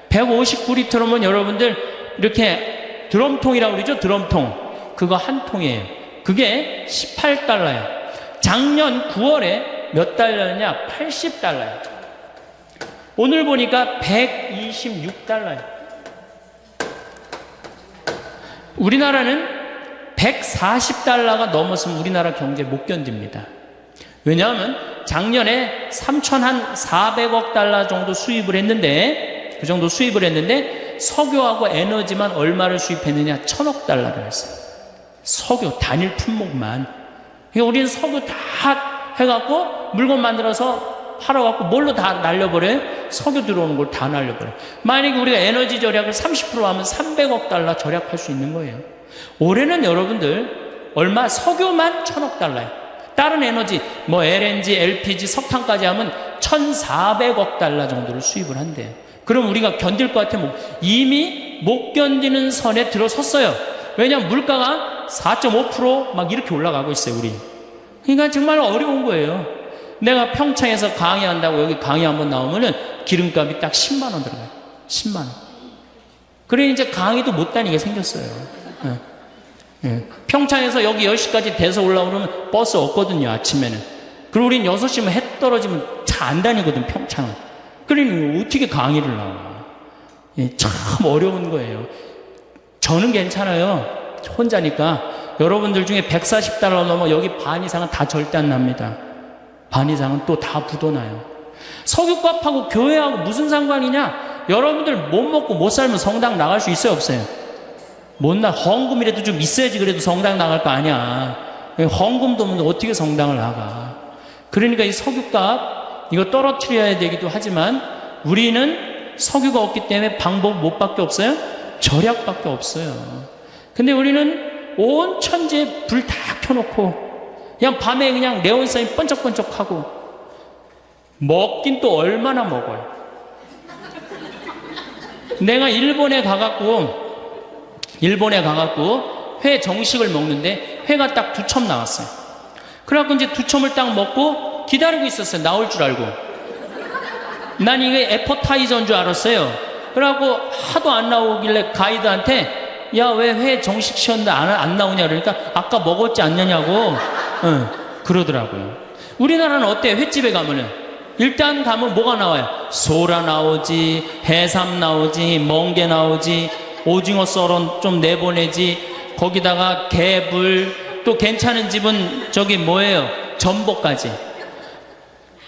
159리터면 여러분들 이렇게 드럼통이라고 그러죠? 드럼통. 그거 한 통이에요. 그게 18달러야. 작년 9월에 몇 달러였냐? 80달러야. 오늘 보니까 126달러야. 우리나라는 140달러가 넘었으면 우리나라 경제 못 견딥니다. 왜냐하면 작년에 3,400억 달러 정도 수입을 했는데, 그 정도 수입을 했는데 석유하고 에너지만 얼마를 수입했느냐? 1,000억 달러를 했어요. 석유 단일 품목만. 그러니까 우리는 석유 다 해갖고 물건 만들어서 팔아갖고 뭘로 다 날려버려요? 석유 들어오는 걸 다 날려버려요. 만약에 우리가 에너지 절약을 30% 하면 300억 달러 절약할 수 있는 거예요. 올해는 여러분들 얼마? 석유만 1,000억 달러예요. 다른 에너지 LNG, LPG, 석탄까지 하면 1,400억 달러 정도를 수입을 한대요. 그럼 우리가 견딜 것 같으면 이미 못 견디는 선에 들어섰어요. 왜냐하면 물가가 4.5% 막 이렇게 올라가고 있어요, 우리. 그러니까 정말 어려운 거예요. 내가 평창에서 강의한다고 여기 강의 한번 나오면은 기름값이 딱 10만 원 들어가요. 10만 원. 그래 이제 강의도 못 다니게 생겼어요. 예. 평창에서 여기 10시까지 돼서 올라오면 버스 없거든요, 아침에는. 그리고 우린 6시면 해 떨어지면 차 안 다니거든, 평창은. 그러니 어떻게 강의를 나와? 예, 참 어려운 거예요. 저는 괜찮아요. 혼자니까. 여러분들 중에 $140 넘어 여기 반 이상은 다 절대 안 납니다. 반 이상은 또 다 묻어나요. 석유값하고 교회하고 무슨 상관이냐? 여러분들 못 먹고 못 살면 성당 나갈 수 있어요, 없어요? 못 나. 헌금이라도 좀 있어야지 그래도 성당 나갈 거 아니야. 헌금도 없는데 어떻게 성당을 나가? 그러니까 이 석유값 이거 떨어뜨려야 되기도 하지만 우리는 석유가 없기 때문에 방법 못밖에 없어요? 절약밖에 없어요. 근데 우리는 온 천지에 불 다 켜놓고 그냥 밤에 그냥 네온사인 번쩍번쩍하고 먹긴 또 얼마나 먹어요. 내가 일본에 가갖고 회 정식을 먹는데 회가 딱 2첩 나왔어요. 그래갖고 이제 2첩을 딱 먹고 기다리고 있었어요. 나올 줄 알고. 난 이게 애퍼타이저인 줄 알았어요. 그래갖고 하도 안 나오길래 가이드한테 야, 왜 회 정식 시켰는데 안 나오냐 그러니까 아까 먹었지 않느냐고 그러더라고요. 우리나라는 어때요? 횟집에 가면은 일단 가면 뭐가 나와요? 소라 나오지, 해삼 나오지, 멍게 나오지, 오징어 썰어 좀 내보내지, 거기다가 개불, 또 괜찮은 집은 저기 뭐예요? 전복까지.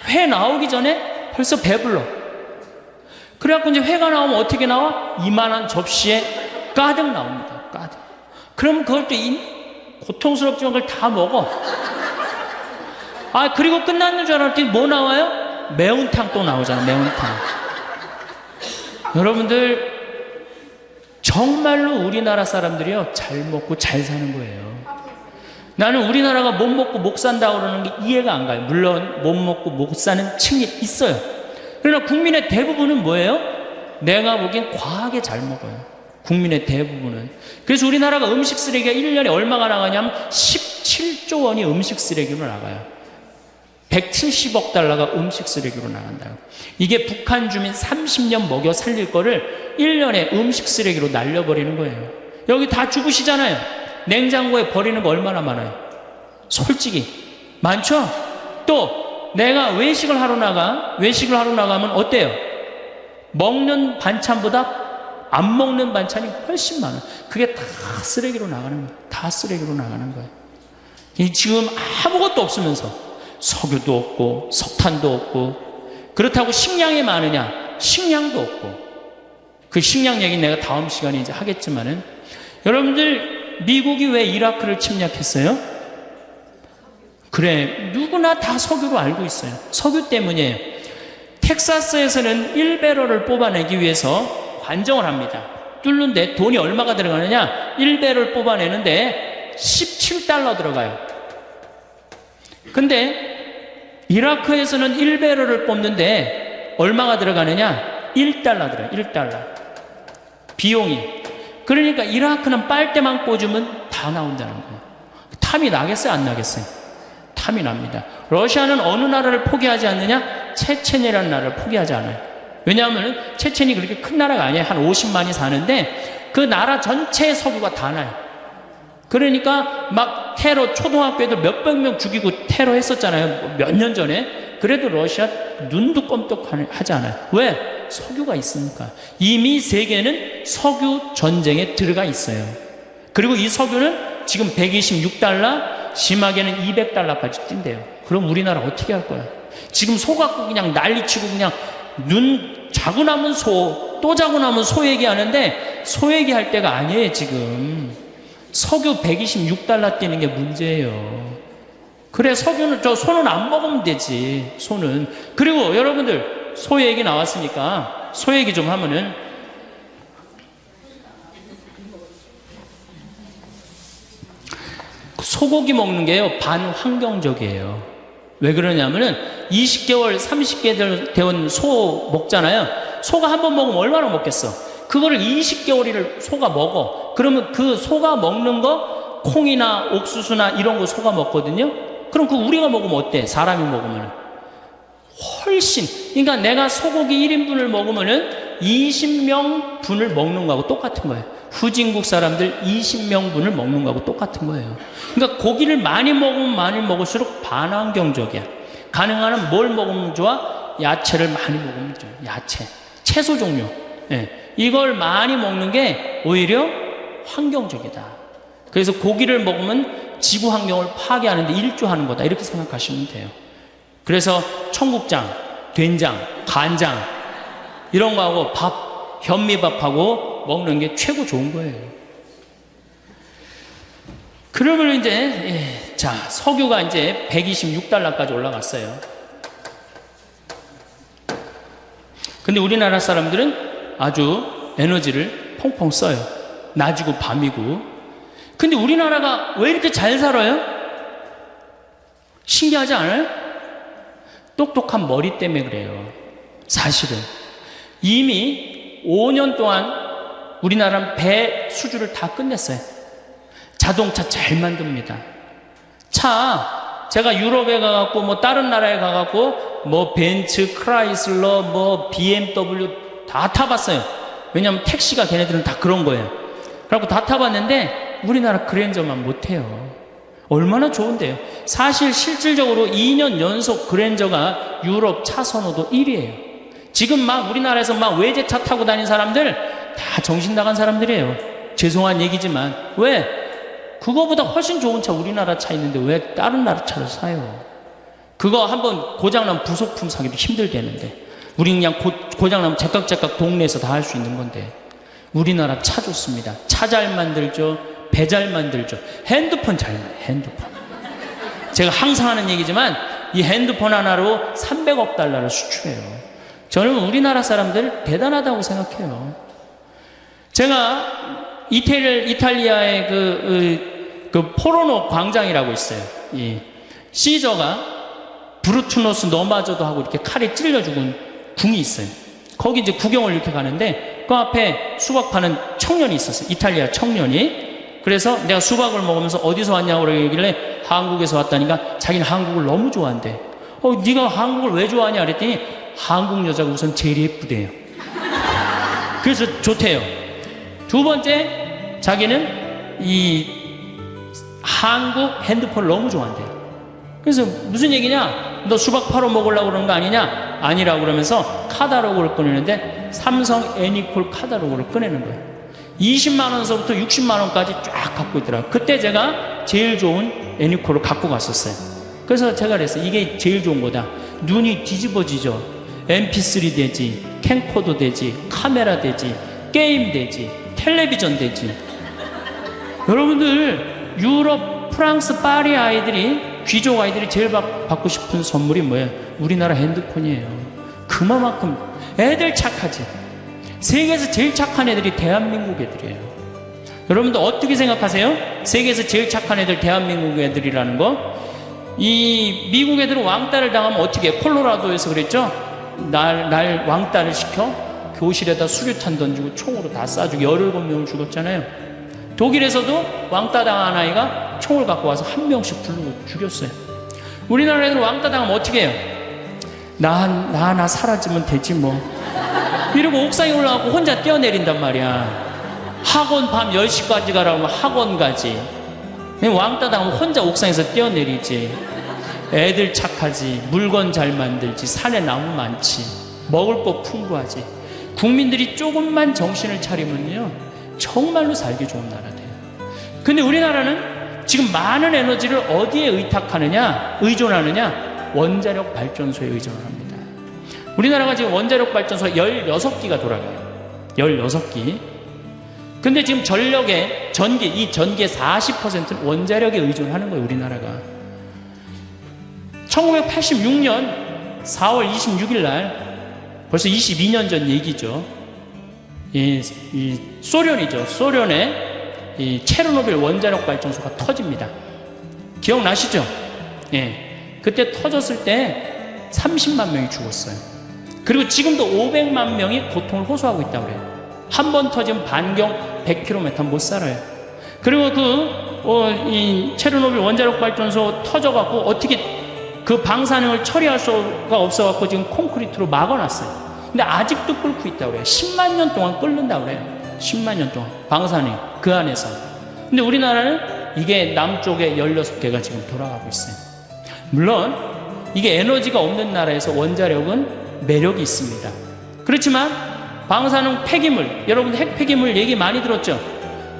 회 나오기 전에 벌써 배불러. 그래갖고 이제 회가 나오면 어떻게 나와? 이만한 접시에 가득 나옵니다. 가득. 그럼 그걸 또 고통스럽지만 그걸 다 먹어. 아, 그리고 끝났는 줄 알았더니 뭐 나와요? 매운탕 또 나오잖아, 매운탕. 여러분들, 정말로 우리나라 사람들이요, 잘 먹고 잘 사는 거예요. 나는 우리나라가 못 먹고 못 산다고 그러는 게 이해가 안 가요. 물론 못 먹고 못 사는 층이 있어요. 그러나 국민의 대부분은 뭐예요? 내가 보기엔 과하게 잘 먹어요. 국민의 대부분은. 그래서 우리나라가 음식 쓰레기가 1년에 얼마가 나가냐면 17조 원이 음식 쓰레기로 나가요. 170억 달러가 음식 쓰레기로 나간다고. 이게 북한 주민 30년 먹여 살릴 거를 1년에 음식 쓰레기로 날려버리는 거예요. 여기 다 죽으시잖아요. 냉장고에 버리는 거 얼마나 많아요? 솔직히 많죠? 또 내가 외식을 하러 나가면 어때요? 먹는 반찬보다 안 먹는 반찬이 훨씬 많아. 그게 다 쓰레기로 나가는 거예요. 다 쓰레기로 나가는 거예요. 지금 아무것도 없으면서 석유도 없고 석탄도 없고 그렇다고 식량이 많으냐? 식량도 없고. 그 식량 얘기 내가 다음 시간에 이제 하겠지만은 여러분들 미국이 왜 이라크를 침략했어요? 그래, 누구나 다 석유로 알고 있어요. 석유 때문이에요. 텍사스에서는 1배럴을 뽑아내기 위해서 관정을 합니다. 뚫는데 돈이 얼마가 들어가느냐? 1배럴 뽑아내는데 $17 들어가요. 근데 이라크에서는 1배럴을 뽑는데 얼마가 들어가느냐? $1 들어요. $1. 비용이. 그러니까 이라크는 빨대만 꽂으면 다 나온다는 거예요. 탐이 나겠어요? 안 나겠어요? 탐이 납니다. 러시아는 어느 나라를 포기하지 않느냐? 체첸이라는 나라를 포기하지 않아요. 왜냐하면 체첸이 그렇게 큰 나라가 아니에요. 한 50만이 사는데 그 나라 전체의 석유가 다 나요. 그러니까 막 테러, 초등학교 애들 몇백 명 죽이고 테러 했었잖아요. 몇 년 전에. 그래도 러시아 눈도 껌떡하지 않아요. 왜? 석유가 있으니까. 이미 세계는 석유 전쟁에 들어가 있어요. 그리고 이 석유는 지금 $126, 심하게는 $200까지 뛴대요. 그럼 우리나라 어떻게 할 거야? 지금 소 갖고 그냥 난리치고 그냥 눈 자고 나면 소, 또 자고 나면 소 얘기하는데 소 얘기할 때가 아니에요, 지금. 석유 $126 뛰는 게 문제예요. 그래, 석유는 소는 안 먹으면 되지, 소는. 그리고 여러분들, 소 얘기 나왔으니까 소 얘기 좀 하면은 소고기 먹는 게요, 반환경적이에요. 왜 그러냐면은 20개월, 30개월 되온 소 먹잖아요. 소가 한 번 먹으면 얼마나 먹겠어? 그거를 20개월을 소가 먹어. 그러면 그 소가 먹는 거 콩이나 옥수수나 이런 거 소가 먹거든요. 그럼 그 우리가 먹으면 어때? 사람이 먹으면 훨씬. 그러니까 내가 소고기 1인분을 먹으면은 20명 분을 먹는 거하고 똑같은 거예요. 후진국 사람들 20명분을 먹는 거하고 똑같은 거예요. 그러니까 고기를 많이 먹으면 많이 먹을수록 반환경적이야. 가능한 한 뭘 먹으면 좋아? 야채를 많이 먹으면 좋아. 야채, 채소 종류. 예. 이걸 많이 먹는 게 오히려 환경적이다. 그래서 고기를 먹으면 지구 환경을 파괴하는데 일조하는 거다. 이렇게 생각하시면 돼요. 그래서 청국장, 된장, 간장 이런 거하고 밥, 현미밥하고 먹는 게 최고 좋은 거예요. 그러면 이제 자, 석유가 이제 126달러까지 올라갔어요. 근데 우리나라 사람들은 아주 에너지를 펑펑 써요. 낮이고 밤이고. 근데 우리나라가 왜 이렇게 잘 살아요? 신기하지 않아요? 똑똑한 머리 때문에 그래요. 사실은 이미 5년 동안 우리나라는 배 수주를 다 끝냈어요. 자동차 잘 만듭니다. 차 제가 유럽에 가갖고 뭐 다른 나라에 가갖고 뭐 벤츠, 크라이슬러, 뭐 BMW 다 타봤어요. 왜냐하면 택시가 걔네들은 다 그런 거예요. 그래갖고 다 타봤는데 우리나라 그랜저만 못해요. 얼마나 좋은데요. 사실 실질적으로 2년 연속 그랜저가 유럽 차 선호도 1위예요. 지금 막 우리나라에서 막 외제차 타고 다니는 사람들 다 정신 나간 사람들이에요. 죄송한 얘기지만. 왜? 그거보다 훨씬 좋은 차 우리나라 차 있는데 왜 다른 나라 차를 사요? 그거 한번 고장나면 부속품 사기도 힘들겠는데 우리 그냥 고장나면 제깍제깍 동네에서 다 할 수 있는 건데 우리나라 차 좋습니다. 차 잘 만들죠. 배 잘 만들죠. 핸드폰 잘 만들죠. 핸드폰. 제가 항상 하는 얘기지만 이 핸드폰 하나로 300억 달러를 수출해요. 저는 우리나라 사람들 대단하다고 생각해요. 제가 이탈리아의 그 포로노 광장이라고 있어요. 이 시저가 브루투노스 너마저도 하고 이렇게 칼에 찔려 죽은 궁이 있어요. 거기 이제 구경을 이렇게 가는데 그 앞에 수박 파는 청년이 있었어요. 이탈리아 청년이. 그래서 내가 수박을 먹으면서 어디서 왔냐고 그러길래 한국에서 왔다니까 자기는 한국을 너무 좋아한대. 네가 한국을 왜 좋아하냐 그랬더니 한국 여자가 우선 제일 예쁘대요. 그래서 좋대요. 두 번째, 자기는 이 한국 핸드폰을 너무 좋아한대요. 그래서 무슨 얘기냐? 너 수박 파러 먹으려고 그러는 거 아니냐? 아니라고 그러면서 카탈로그를 꺼내는데 삼성 애니콜 카탈로그를 꺼내는 거예요. 20만 원서부터 60만 원까지 쫙 갖고 있더라고요. 그때 제가 제일 좋은 애니콜을 갖고 갔었어요. 그래서 제가 그랬어요. 이게 제일 좋은 거다. 눈이 뒤집어지죠. mp3 되지, 캠코더 되지, 카메라 되지, 게임 되지, 텔레비전 되지. 여러분들 유럽, 프랑스, 파리 아이들이, 귀족 아이들이 제일 받고 싶은 선물이 뭐예요? 우리나라 핸드폰이에요. 그만큼 애들 착하지. 세계에서 제일 착한 애들이 대한민국 애들이에요. 여러분들 어떻게 생각하세요? 세계에서 제일 착한 애들 대한민국 애들이라는 거? 이 미국 애들은 왕따를 당하면 어떻게 해? 콜로라도에서 그랬죠? 날 왕따를 시켜 교실에다 수류탄 던지고 총으로 다 쏴주고 17명을 죽였잖아요. 독일에서도 왕따 당한 아이가 총을 갖고 와서 한 명씩 부르고 죽였어요. 우리나라 애들은 왕따 당하면 어떻게 해요? 나 사라지면 되지 뭐. 이러고 옥상에 올라가고 혼자 뛰어내린단 말이야. 학원 밤 10시까지 가라고 하면 학원 가지. 왕따 당하면 혼자 옥상에서 뛰어내리지. 애들 착하지. 물건 잘 만들지. 산에 나무 많지. 먹을 거 풍부하지. 국민들이 조금만 정신을 차리면요 정말로 살기 좋은 나라 돼요. 근데 우리나라는 지금 많은 에너지를 어디에 의존하느냐? 원자력 발전소에 의존을 합니다. 우리나라가 지금 원자력 발전소가 16기가 돌아가요. 16기. 근데 지금 전기의 40%는 원자력에 의존하는 거예요, 우리나라가. 1986년 4월 26일 날, 벌써 22년 전 얘기죠. 이 소련이죠. 소련의 이 체르노빌 원자력 발전소가 터집니다. 기억나시죠? 예. 그때 터졌을 때 30만 명이 죽었어요. 그리고 지금도 500만 명이 고통을 호소하고 있다고 그래요. 한 번 터지면 반경 100km 못 살아요. 그리고 이 체르노빌 원자력 발전소 터져갖고 어떻게 그 방사능을 처리할 수가 없어갖고 지금 콘크리트로 막아놨어요. 근데 아직도 끓고 있다고 그래요. 10만 년 동안 끓는다고 그래요. 10만 년 동안 방사능 그 안에서. 근데 우리나라는 이게 남쪽에 16개가 지금 돌아가고 있어요. 물론 이게 에너지가 없는 나라에서 원자력은 매력이 있습니다. 그렇지만 방사능 폐기물, 여러분 핵 폐기물 얘기 많이 들었죠?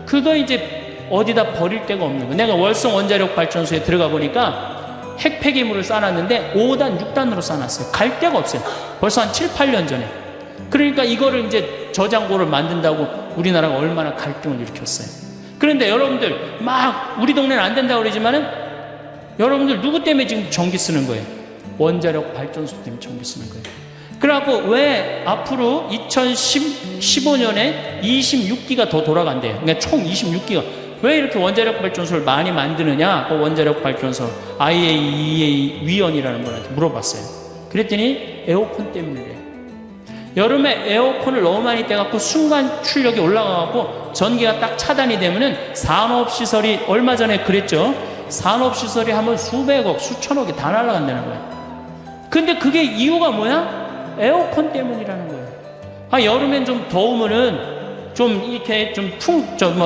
그거 이제 어디다 버릴 데가 없는 거. 내가 월성 원자력 발전소에 들어가 보니까 핵 폐기물을 쌓아놨는데 5단, 6단으로 쌓아놨어요. 갈 데가 없어요. 벌써 한 7, 8년 전에. 그러니까 이거를 이제 저장고를 만든다고 우리나라가 얼마나 갈등을 일으켰어요. 그런데 여러분들 막 우리 동네는 안 된다고 그러지만은 여러분들 누구 때문에 지금 전기 쓰는 거예요? 원자력 발전소 때문에 전기 쓰는 거예요. 그래갖고 왜 앞으로 2015년에 26기가 더 돌아간대요. 그러니까 총 26기가. 왜 이렇게 원자력 발전소를 많이 만드느냐? 그 원자력 발전소 IAEA 위원이라는 분한테 물어봤어요. 그랬더니 에어컨 때문이래요. 여름에 에어컨을 너무 많이 떼갖고 순간 출력이 올라가갖고 전기가 딱 차단이 되면은 산업시설이 얼마 전에 그랬죠. 산업시설이 하면 수백억, 수천억이 다 날아간다는 거예요. 근데 그게 이유가 뭐야? 에어컨 때문이라는 거예요. 아, 여름엔 좀 더우면은 좀 이렇게 좀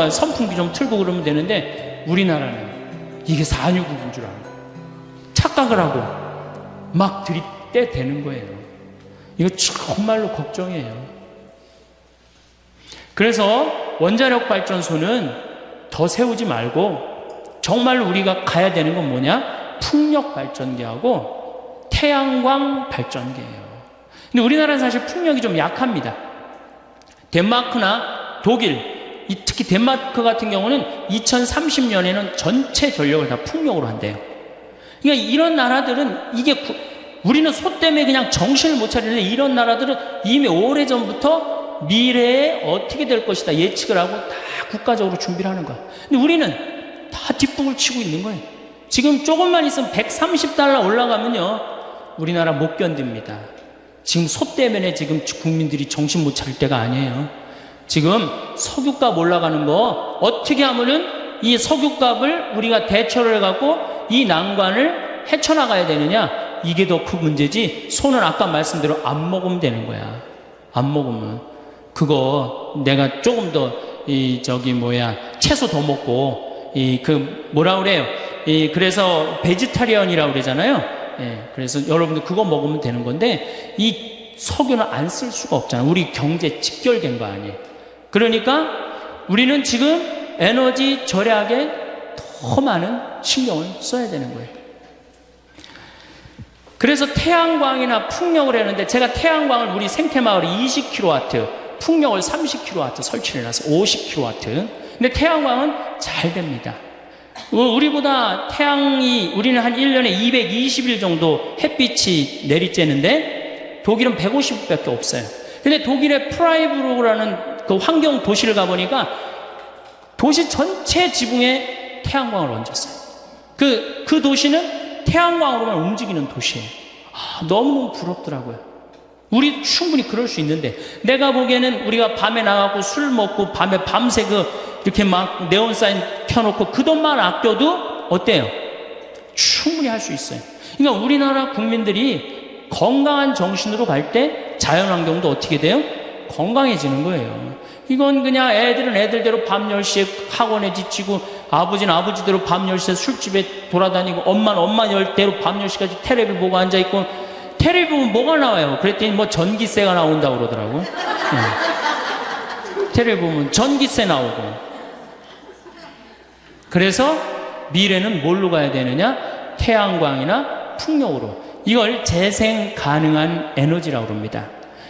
선풍기 좀 틀고 그러면 되는데 우리나라는 이게 산유국인 줄 알고 착각을 하고 막 들이대 대는 거예요. 이거 정말로 걱정이에요. 그래서 원자력 발전소는 더 세우지 말고 정말로 우리가 가야 되는 건 뭐냐? 풍력 발전기하고 태양광 발전기예요. 근데 우리나라는 사실 풍력이 좀 약합니다. 덴마크나 독일, 특히 덴마크 같은 경우는 2030년에는 전체 전력을 다 풍력으로 한대요. 그러니까 이런 나라들은 우리는 소 때문에 그냥 정신을 못 차리는데 이런 나라들은 이미 오래전부터 미래에 어떻게 될 것이다 예측을 하고 다 국가적으로 준비를 하는 거야. 근데 우리는 다 뒷북을 치고 있는 거예요. 지금 조금만 있으면 130달러 올라가면요 우리나라 못 견딥니다. 지금 소 때문에 지금 국민들이 정신 못 차릴 때가 아니에요. 지금 석유값 올라가는 거 어떻게 하면은 이 석유값을 우리가 대처를 해갖고 이 난관을 헤쳐나가야 되느냐, 이게 더 큰 문제지. 소는 아까 말씀대로 안 먹으면 되는 거야. 안 먹으면 그거 내가 조금 더 채소 더 먹고 그래서 베지타리언이라고 그러잖아요. 그래서 여러분들 그거 먹으면 되는 건데 이 석유는 안 쓸 수가 없잖아. 우리 경제 직결된 거 아니에요. 그러니까 우리는 지금 에너지 절약에 더 많은 신경을 써야 되는 거예요. 그래서 태양광이나 풍력을 했는데 제가 태양광을 우리 생태마을에 20kW, 풍력을 30kW 설치를 해놨어요. 50kW. 근데 태양광은 잘 됩니다. 우리보다 우리는 한 1년에 220일 정도 햇빛이 내리쬐는데 독일은 150일밖에 없어요. 근데 독일의 프라이부르라는 그 환경 도시를 가보니까 도시 전체 지붕에 태양광을 얹었어요. 그 도시는 태양광으로만 움직이는 도시예요. 너무너무 부럽더라고요. 우리 충분히 그럴 수 있는데 내가 보기에는 우리가 밤에 나가고 술 먹고 밤에 밤새 이렇게 막 네온사인 켜놓고 그 돈만 아껴도 어때요? 충분히 할 수 있어요. 그러니까 우리나라 국민들이 건강한 정신으로 갈 때 자연환경도 어떻게 돼요? 건강해지는 거예요. 이건 그냥 애들은 애들대로 밤 10시에 학원에 지치고 아버지는 아버지대로 밤 10시에 술집에 돌아다니고 엄마는 엄마대로 밤 10시까지 텔레비 보고 앉아있고 텔레비 보면 뭐가 나와요? 그랬더니 전기세가 나온다고 그러더라고. 텔레비 보면 전기세 나오고. 그래서 미래는 뭘로 가야 되느냐? 태양광이나 풍력으로. 이걸 재생 가능한 에너지라고 합니다.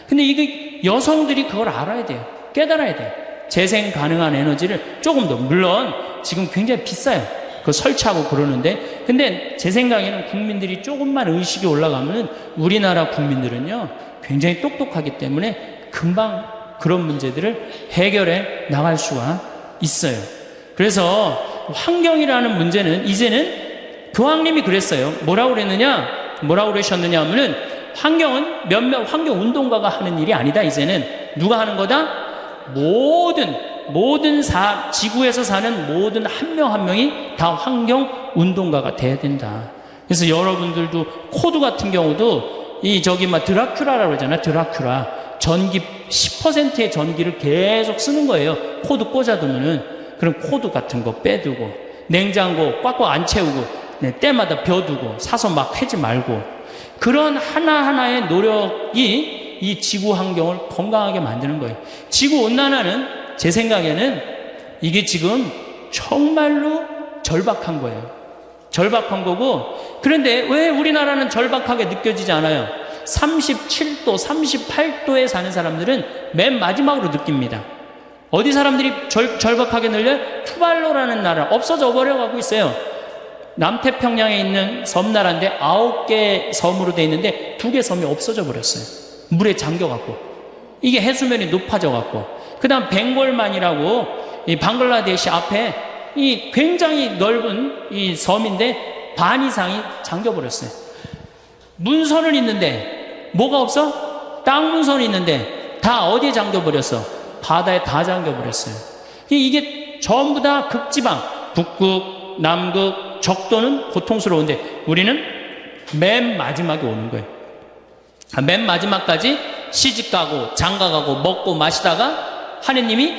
근데 이게 여성들이 그걸 알아야 돼요. 깨달아야 돼요. 재생 가능한 에너지를 조금 더, 물론 지금 굉장히 비싸요. 그거 설치하고 그러는데, 근데 제 생각에는 국민들이 조금만 의식이 올라가면 우리나라 국민들은요 굉장히 똑똑하기 때문에 금방 그런 문제들을 해결해 나갈 수가 있어요. 그래서 환경이라는 문제는 이제는 교황님이 그랬어요. 뭐라고 그러셨느냐 하면은 환경은 몇몇 환경운동가가 하는 일이 아니다. 이제는 누가 하는 거다? 지구에서 사는 모든 한 명 한 명이 다 환경운동가가 돼야 된다. 그래서 여러분들도 코드 같은 경우도 드라큘라라고 그러잖아요. 전기 10%의 전기를 계속 쓰는 거예요. 코드 꽂아두면은. 그럼 코드 같은 거 빼두고 냉장고 꽉꽉 안 채우고 때마다 벼두고 사서 막 해지 말고 그런 하나하나의 노력이 이 지구 환경을 건강하게 만드는 거예요. 지구온난화는 제 생각에는 이게 지금 정말로 절박한 거예요. 절박한 거고 그런데 왜 우리나라는 절박하게 느껴지지 않아요? 37도, 38도에 사는 사람들은 맨 마지막으로 느낍니다. 어디 사람들이 절박하게 늘려요? 투발루라는 나라 없어져 버려가고 있어요. 남태평양에 있는 섬나라인데 9개 섬으로 돼 있는데 2개 섬이 없어져 버렸어요. 물에 잠겨갖고 이게 해수면이 높아져갖고 그 다음 벵골만이라고 이 방글라데시 앞에 이 굉장히 넓은 이 섬인데 반 이상이 잠겨버렸어요. 문선은 있는데 뭐가 없어? 땅 문선이 있는데 다 어디에 잠겨버렸어? 바다에 다 잠겨버렸어요. 이게 전부 다 극지방, 북극, 남극, 적도는 고통스러운데 우리는 맨 마지막에 오는 거예요. 맨 마지막까지 시집가고 장가가고 먹고 마시다가 하느님이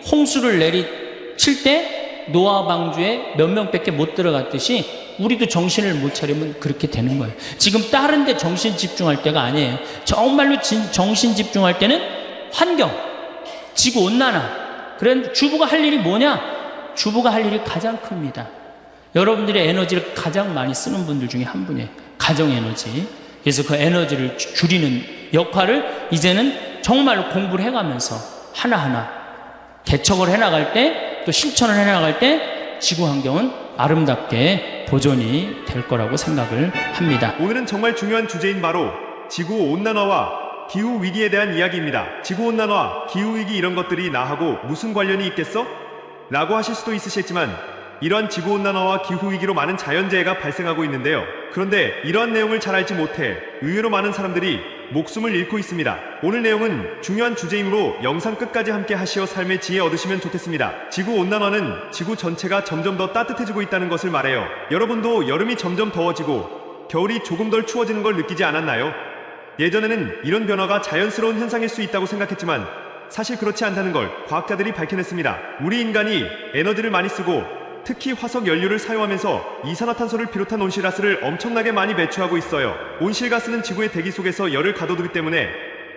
홍수를 내리칠 때 노아 방주에 몇 명밖에 못 들어갔듯이 우리도 정신을 못 차리면 그렇게 되는 거예요. 지금 다른 데 정신 집중할 때가 아니에요. 정말로 정신 집중할 때는 환경, 지구온난화. 그런 주부가 할 일이 뭐냐? 주부가 할 일이 가장 큽니다. 여러분들의 에너지를 가장 많이 쓰는 분들 중에 한 분이에요. 가정에너지. 그래서 그 에너지를 줄이는 역할을 이제는 정말로 공부를 해가면서 하나하나 개척을 해나갈 때 또 실천을 해나갈 때 지구 환경은 아름답게 보존이 될 거라고 생각을 합니다. 오늘은 정말 중요한 주제인 바로 지구온난화와 기후위기에 대한 이야기입니다. 지구온난화, 기후위기 이런 것들이 나하고 무슨 관련이 있겠어? 라고 하실 수도 있으시겠지만 이러한 지구온난화와 기후위기로 많은 자연재해가 발생하고 있는데요. 그런데 이러한 내용을 잘 알지 못해 의외로 많은 사람들이 목숨을 잃고 있습니다. 오늘 내용은 중요한 주제이므로 영상 끝까지 함께 하시어 삶의 지혜 얻으시면 좋겠습니다. 지구온난화는 지구 전체가 점점 더 따뜻해지고 있다는 것을 말해요. 여러분도 여름이 점점 더워지고 겨울이 조금 덜 추워지는 걸 느끼지 않았나요? 예전에는 이런 변화가 자연스러운 현상일 수 있다고 생각했지만 사실 그렇지 않다는 걸 과학자들이 밝혀냈습니다. 우리 인간이 에너지를 많이 쓰고 특히 화석 연료를 사용하면서 이산화탄소를 비롯한 온실가스를 엄청나게 많이 배출하고 있어요. 온실가스는 지구의 대기 속에서 열을 가둬두기 때문에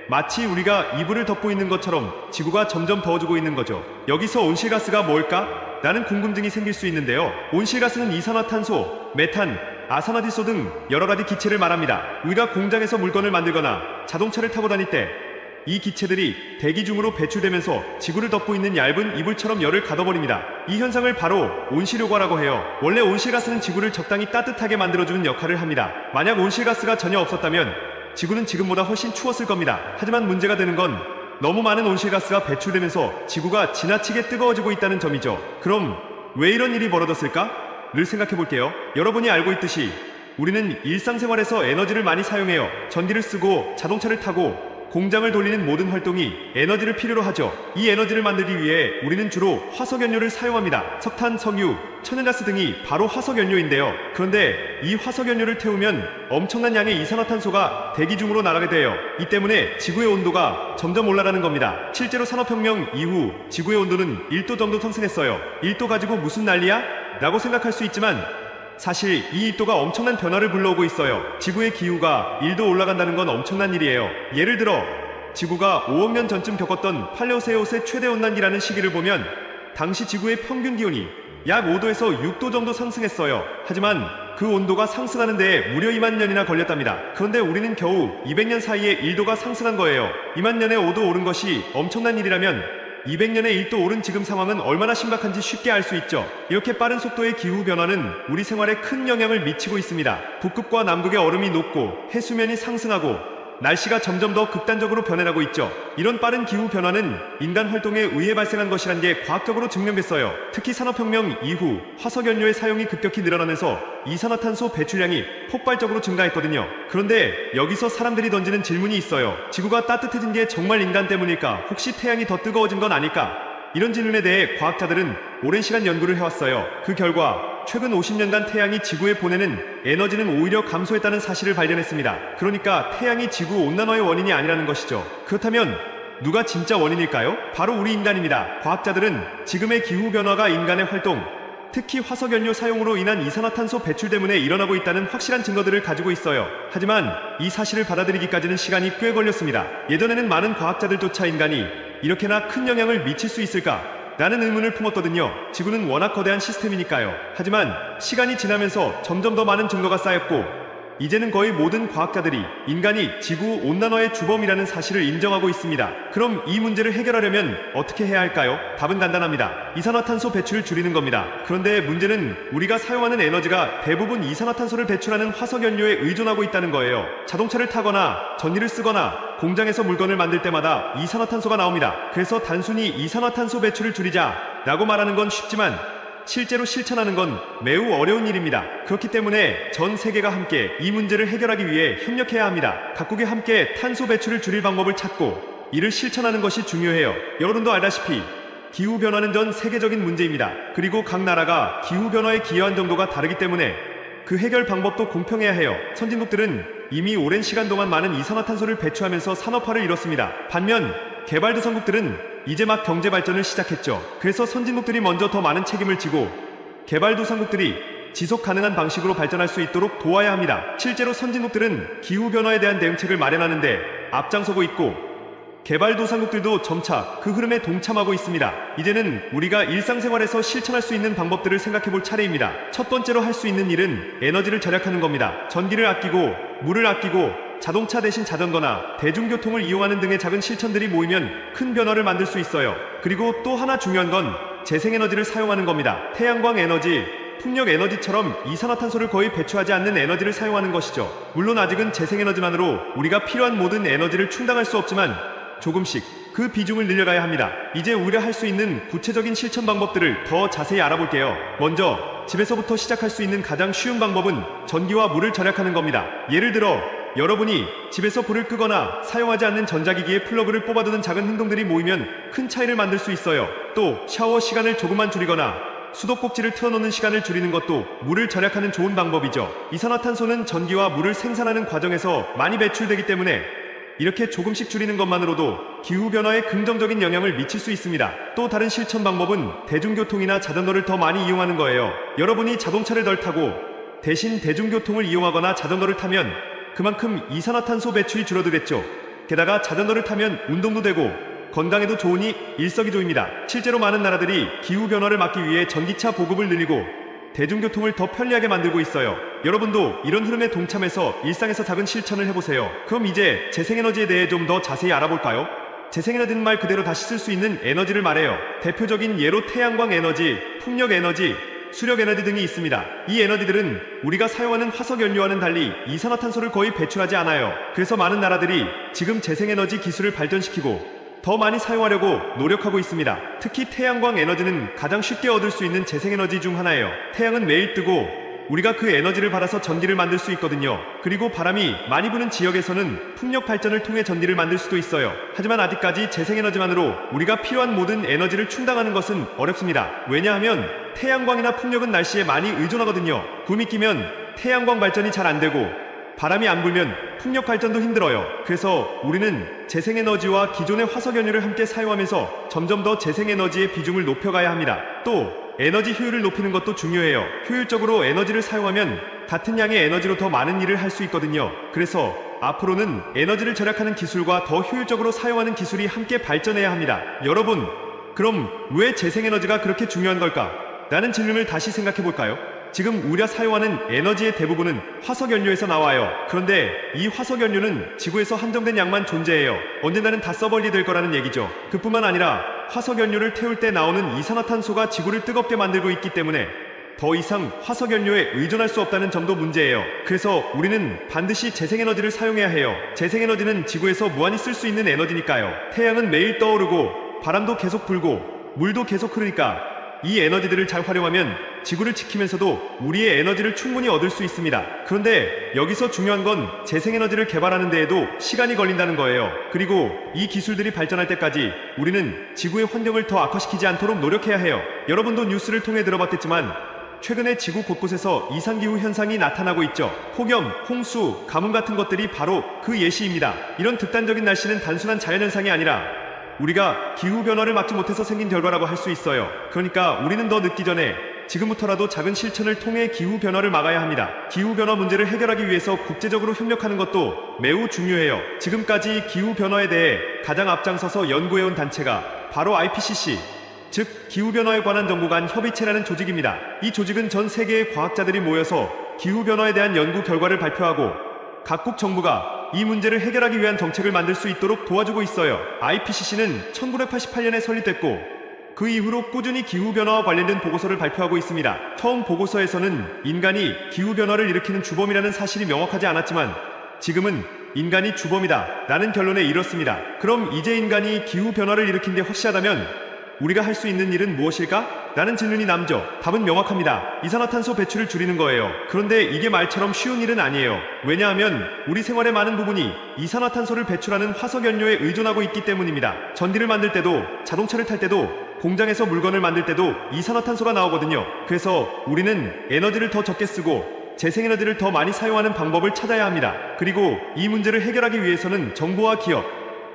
마치 우리가 이불을 덮고 있는 것처럼 지구가 점점 더워지고 있는 거죠. 여기서 온실가스가 뭘까? 라는 궁금증이 생길 수 있는데요. 온실가스는 이산화탄소, 메탄, 아산화질소 등 여러 가지 기체를 말합니다. 우리가 공장에서 물건을 만들거나 자동차를 타고 다닐 때 이 기체들이 대기 중으로 배출되면서 지구를 덮고 있는 얇은 이불처럼 열을 가둬버립니다. 이 현상을 바로 온실효과라고 해요. 원래 온실가스는 지구를 적당히 따뜻하게 만들어주는 역할을 합니다. 만약 온실가스가 전혀 없었다면 지구는 지금보다 훨씬 추웠을 겁니다. 하지만 문제가 되는 건 너무 많은 온실가스가 배출되면서 지구가 지나치게 뜨거워지고 있다는 점이죠. 그럼 왜 이런 일이 벌어졌을까? 를 생각해 볼게요. 여러분이 알고 있듯이 우리는 일상생활에서 에너지를 많이 사용해요. 전기를 쓰고 자동차를 타고 공장을 돌리는 모든 활동이 에너지를 필요로 하죠. 이 에너지를 만들기 위해 우리는 주로 화석연료를 사용합니다. 석탄, 석유, 천연가스 등이 바로 화석연료인데요. 그런데 이 화석연료를 태우면 엄청난 양의 이산화탄소가 대기 중으로 나가게 돼요. 이 때문에 지구의 온도가 점점 올라가는 겁니다. 실제로 산업혁명 이후 지구의 온도는 1도 정도 상승했어요. 1도 가지고 무슨 난리야? 라고 생각할 수 있지만 사실 이 1도가 엄청난 변화를 불러오고 있어요. 지구의 기후가 1도 올라간다는 건 엄청난 일이에요. 예를 들어 지구가 5억 년 전쯤 겪었던 팔레오세우스의 최대 온난기라는 시기를 보면 당시 지구의 평균 기온이 약 5도에서 6도 정도 상승했어요. 하지만 그 온도가 상승하는 데에 무려 2만 년이나 걸렸답니다. 그런데 우리는 겨우 200년 사이에 1도가 상승한 거예요. 2만 년에 5도 오른 것이 엄청난 일이라면 200년에 1도 오른 지금 상황은 얼마나 심각한지 쉽게 알 수 있죠. 이렇게 빠른 속도의 기후변화는 우리 생활에 큰 영향을 미치고 있습니다. 북극과 남극의 얼음이 녹고 해수면이 상승하고 날씨가 점점 더 극단적으로 변해가고 있죠. 이런 빠른 기후변화는 인간 활동에 의해 발생한 것이란 게 과학적으로 증명됐어요. 특히 산업혁명 이후 화석연료의 사용이 급격히 늘어나면서 이산화탄소 배출량이 폭발적으로 증가했거든요. 그런데 여기서 사람들이 던지는 질문이 있어요. 지구가 따뜻해진 게 정말 인간 때문일까? 혹시 태양이 더 뜨거워진 건 아닐까? 이런 질문에 대해 과학자들은 오랜 시간 연구를 해왔어요. 그 결과 최근 50년간 태양이 지구에 보내는 에너지는 오히려 감소했다는 사실을 발견했습니다. 그러니까 태양이 지구 온난화의 원인이 아니라는 것이죠. 그렇다면 누가 진짜 원인일까요? 바로 우리 인간입니다. 과학자들은 지금의 기후변화가 인간의 활동, 특히 화석연료 사용으로 인한 이산화탄소 배출 때문에 일어나고 있다는 확실한 증거들을 가지고 있어요. 하지만 이 사실을 받아들이기까지는 시간이 꽤 걸렸습니다. 예전에는 많은 과학자들조차 인간이 이렇게나 큰 영향을 미칠 수 있을까? 라는 의문을 품었거든요. 지구는 워낙 거대한 시스템이니까요. 하지만 시간이 지나면서 점점 더 많은 증거가 쌓였고 이제는 거의 모든 과학자들이 인간이 지구 온난화의 주범이라는 사실을 인정하고 있습니다. 그럼 이 문제를 해결하려면 어떻게 해야 할까요? 답은 간단합니다. 이산화탄소 배출을 줄이는 겁니다. 그런데 문제는 우리가 사용하는 에너지가 대부분 이산화탄소를 배출하는 화석연료에 의존하고 있다는 거예요. 자동차를 타거나 전기를 쓰거나 공장에서 물건을 만들 때마다 이산화탄소가 나옵니다. 그래서 단순히 이산화탄소 배출을 줄이자 라고 말하는 건 쉽지만 실제로 실천하는 건 매우 어려운 일입니다. 그렇기 때문에 전 세계가 함께 이 문제를 해결하기 위해 협력해야 합니다. 각국이 함께 탄소 배출을 줄일 방법을 찾고 이를 실천하는 것이 중요해요. 여러분도 알다시피 기후변화는 전 세계적인 문제입니다. 그리고 각 나라가 기후변화에 기여한 정도가 다르기 때문에 그 해결 방법도 공평해야 해요. 선진국들은 이미 오랜 시간 동안 많은 이산화탄소를 배출하면서 산업화를 이뤘습니다. 반면 개발도상국들은 이제 막 경제 발전을 시작했죠. 그래서 선진국들이 먼저 더 많은 책임을 지고 개발도상국들이 지속 가능한 방식으로 발전할 수 있도록 도와야 합니다. 실제로 선진국들은 기후변화에 대한 대응책을 마련하는데 앞장서고 있고 개발도상국들도 점차 그 흐름에 동참하고 있습니다. 이제는 우리가 일상생활에서 실천할 수 있는 방법들을 생각해볼 차례입니다. 첫 번째로 할 수 있는 일은 에너지를 절약하는 겁니다. 전기를 아끼고 물을 아끼고 자동차 대신 자전거나 대중교통을 이용하는 등의 작은 실천들이 모이면 큰 변화를 만들 수 있어요. 그리고 또 하나 중요한 건 재생에너지를 사용하는 겁니다. 태양광 에너지, 풍력 에너지처럼 이산화탄소를 거의 배출하지 않는 에너지를 사용하는 것이죠. 물론 아직은 재생에너지만으로 우리가 필요한 모든 에너지를 충당할 수 없지만 조금씩 그 비중을 늘려가야 합니다. 이제 우리가 할 수 있는 구체적인 실천 방법들을 더 자세히 알아볼게요. 먼저 집에서부터 시작할 수 있는 가장 쉬운 방법은 전기와 물을 절약하는 겁니다. 예를 들어 여러분이 집에서 불을 끄거나 사용하지 않는 전자기기에 플러그를 뽑아두는 작은 행동들이 모이면 큰 차이를 만들 수 있어요. 또 샤워 시간을 조금만 줄이거나 수도꼭지를 틀어놓는 시간을 줄이는 것도 물을 절약하는 좋은 방법이죠. 이산화탄소는 전기와 물을 생산하는 과정에서 많이 배출되기 때문에 이렇게 조금씩 줄이는 것만으로도 기후변화에 긍정적인 영향을 미칠 수 있습니다. 또 다른 실천 방법은 대중교통이나 자전거를 더 많이 이용하는 거예요. 여러분이 자동차를 덜 타고 대신 대중교통을 이용하거나 자전거를 타면 그만큼 이산화탄소 배출이 줄어들겠죠. 게다가 자전거를 타면 운동도 되고 건강에도 좋으니 일석이조입니다. 실제로 많은 나라들이 기후변화를 막기 위해 전기차 보급을 늘리고 대중교통을 더 편리하게 만들고 있어요. 여러분도 이런 흐름에 동참해서 일상에서 작은 실천을 해보세요. 그럼 이제 재생에너지에 대해 좀 더 자세히 알아볼까요? 재생에너지는 말 그대로 다시 쓸 수 있는 에너지를 말해요. 대표적인 예로 태양광 에너지, 풍력 에너지, 수력 에너지 등이 있습니다. 이 에너지들은 우리가 사용하는 화석연료와는 달리 이산화탄소를 거의 배출하지 않아요. 그래서 많은 나라들이 지금 재생에너지 기술을 발전시키고 더 많이 사용하려고 노력하고 있습니다. 특히 태양광 에너지는 가장 쉽게 얻을 수 있는 재생에너지 중 하나예요. 태양은 매일 뜨고 우리가 그 에너지를 받아서 전기를 만들 수 있거든요. 그리고 바람이 많이 부는 지역에서는 풍력 발전을 통해 전기를 만들 수도 있어요. 하지만 아직까지 재생에너지만으로 우리가 필요한 모든 에너지를 충당하는 것은 어렵습니다. 왜냐하면 태양광이나 풍력은 날씨에 많이 의존하거든요. 구름이 끼면 태양광 발전이 잘 안 되고 바람이 안 불면 풍력 발전도 힘들어요. 그래서 우리는 재생에너지와 기존의 화석연료를 함께 사용하면서 점점 더 재생에너지의 비중을 높여가야 합니다. 또 에너지 효율을 높이는 것도 중요해요. 효율적으로 에너지를 사용하면 같은 양의 에너지로 더 많은 일을 할 수 있거든요. 그래서 앞으로는 에너지를 절약하는 기술과 더 효율적으로 사용하는 기술이 함께 발전해야 합니다. 여러분, 그럼 왜 재생에너지가 그렇게 중요한 걸까? 라는 질문을 다시 생각해 볼까요? 지금 우리가 사용하는 에너지의 대부분은 화석연료에서 나와요. 그런데 이 화석연료는 지구에서 한정된 양만 존재해요. 언젠가는 다 써버리게 될 거라는 얘기죠. 그뿐만 아니라 화석연료를 태울 때 나오는 이산화탄소가 지구를 뜨겁게 만들고 있기 때문에 더 이상 화석연료에 의존할 수 없다는 점도 문제예요. 그래서 우리는 반드시 재생에너지를 사용해야 해요. 재생에너지는 지구에서 무한히 쓸 수 있는 에너지니까요. 태양은 매일 떠오르고 바람도 계속 불고 물도 계속 흐르니까 이 에너지들을 잘 활용하면 지구를 지키면서도 우리의 에너지를 충분히 얻을 수 있습니다. 그런데 여기서 중요한 건 재생에너지를 개발하는 데에도 시간이 걸린다는 거예요. 그리고 이 기술들이 발전할 때까지 우리는 지구의 환경을 더 악화시키지 않도록 노력해야 해요. 여러분도 뉴스를 통해 들어봤겠지만 최근에 지구 곳곳에서 이상기후 현상이 나타나고 있죠. 폭염, 홍수, 가뭄 같은 것들이 바로 그 예시입니다. 이런 극단적인 날씨는 단순한 자연현상이 아니라 우리가 기후변화를 막지 못해서 생긴 결과라고 할 수 있어요. 그러니까 우리는 더 늦기 전에 지금부터라도 작은 실천을 통해 기후변화를 막아야 합니다. 기후변화 문제를 해결하기 위해서 국제적으로 협력하는 것도 매우 중요해요. 지금까지 기후변화에 대해 가장 앞장서서 연구해온 단체가 바로 IPCC, 즉 기후변화에 관한 정부 간 협의체라는 조직입니다. 이 조직은 전 세계의 과학자들이 모여서 기후변화에 대한 연구 결과를 발표하고 각국 정부가 이 문제를 해결하기 위한 정책을 만들 수 있도록 도와주고 있어요. IPCC는 1988년에 설립됐고 그 이후로 꾸준히 기후변화와 관련된 보고서를 발표하고 있습니다. 처음 보고서에서는 인간이 기후변화를 일으키는 주범이라는 사실이 명확하지 않았지만 지금은 인간이 주범이다 라는 결론에 이렇습니다. 그럼 이제 인간이 기후변화를 일으킨 게 확실하다면 우리가 할 수 있는 일은 무엇일까? 라는 질문이 남죠. 답은 명확합니다. 이산화탄소 배출을 줄이는 거예요. 그런데 이게 말처럼 쉬운 일은 아니에요. 왜냐하면 우리 생활의 많은 부분이 이산화탄소를 배출하는 화석연료에 의존하고 있기 때문입니다. 전기를 만들 때도, 자동차를 탈 때도, 공장에서 물건을 만들 때도 이산화탄소가 나오거든요. 그래서 우리는 에너지를 더 적게 쓰고 재생에너지를 더 많이 사용하는 방법을 찾아야 합니다. 그리고 이 문제를 해결하기 위해서는 정부와 기업,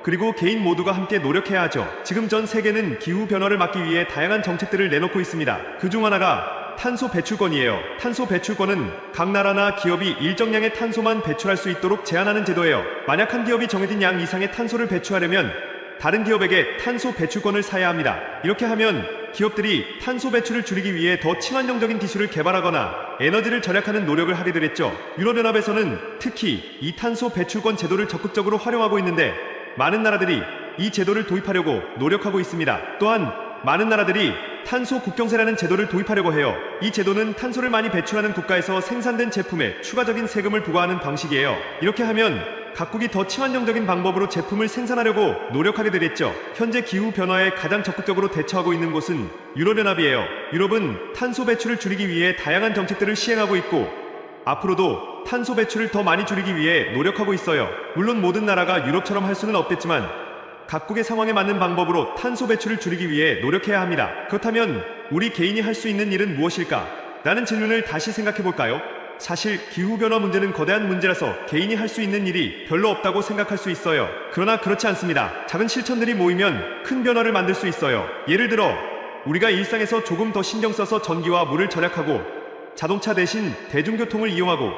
그리고 개인 모두가 함께 노력해야 하죠. 지금 전 세계는 기후변화를 막기 위해 다양한 정책들을 내놓고 있습니다. 그중 하나가 탄소 배출권이에요. 탄소 배출권은 각 나라나 기업이 일정량의 탄소만 배출할 수 있도록 제한하는 제도예요. 만약 한 기업이 정해진 양 이상의 탄소를 배출하려면 다른 기업에게 탄소 배출권을 사야 합니다. 이렇게 하면 기업들이 탄소 배출을 줄이기 위해 더 친환경적인 기술을 개발하거나 에너지를 절약하는 노력을 하게 되겠죠. 유럽연합에서는 특히 이 탄소 배출권 제도를 적극적으로 활용하고 있는데 많은 나라들이 이 제도를 도입하려고 노력하고 있습니다. 또한 많은 나라들이 탄소 국경세라는 제도를 도입하려고 해요. 이 제도는 탄소를 많이 배출하는 국가에서 생산된 제품에 추가적인 세금을 부과하는 방식이에요. 이렇게 하면 각국이 더 친환경적인 방법으로 제품을 생산하려고 노력하게 되겠죠. 현재 기후변화에 가장 적극적으로 대처하고 있는 곳은 유럽연합이에요. 유럽은 탄소 배출을 줄이기 위해 다양한 정책들을 시행하고 있고 앞으로도 탄소 배출을 더 많이 줄이기 위해 노력하고 있어요. 물론 모든 나라가 유럽처럼 할 수는 없겠지만 각국의 상황에 맞는 방법으로 탄소 배출을 줄이기 위해 노력해야 합니다. 그렇다면 우리 개인이 할 수 있는 일은 무엇일까? 라는 질문을 다시 생각해 볼까요? 사실 기후변화 문제는 거대한 문제라서 개인이 할 수 있는 일이 별로 없다고 생각할 수 있어요. 그러나 그렇지 않습니다. 작은 실천들이 모이면 큰 변화를 만들 수 있어요. 예를 들어 우리가 일상에서 조금 더 신경 써서 전기와 물을 절약하고 자동차 대신 대중교통을 이용하고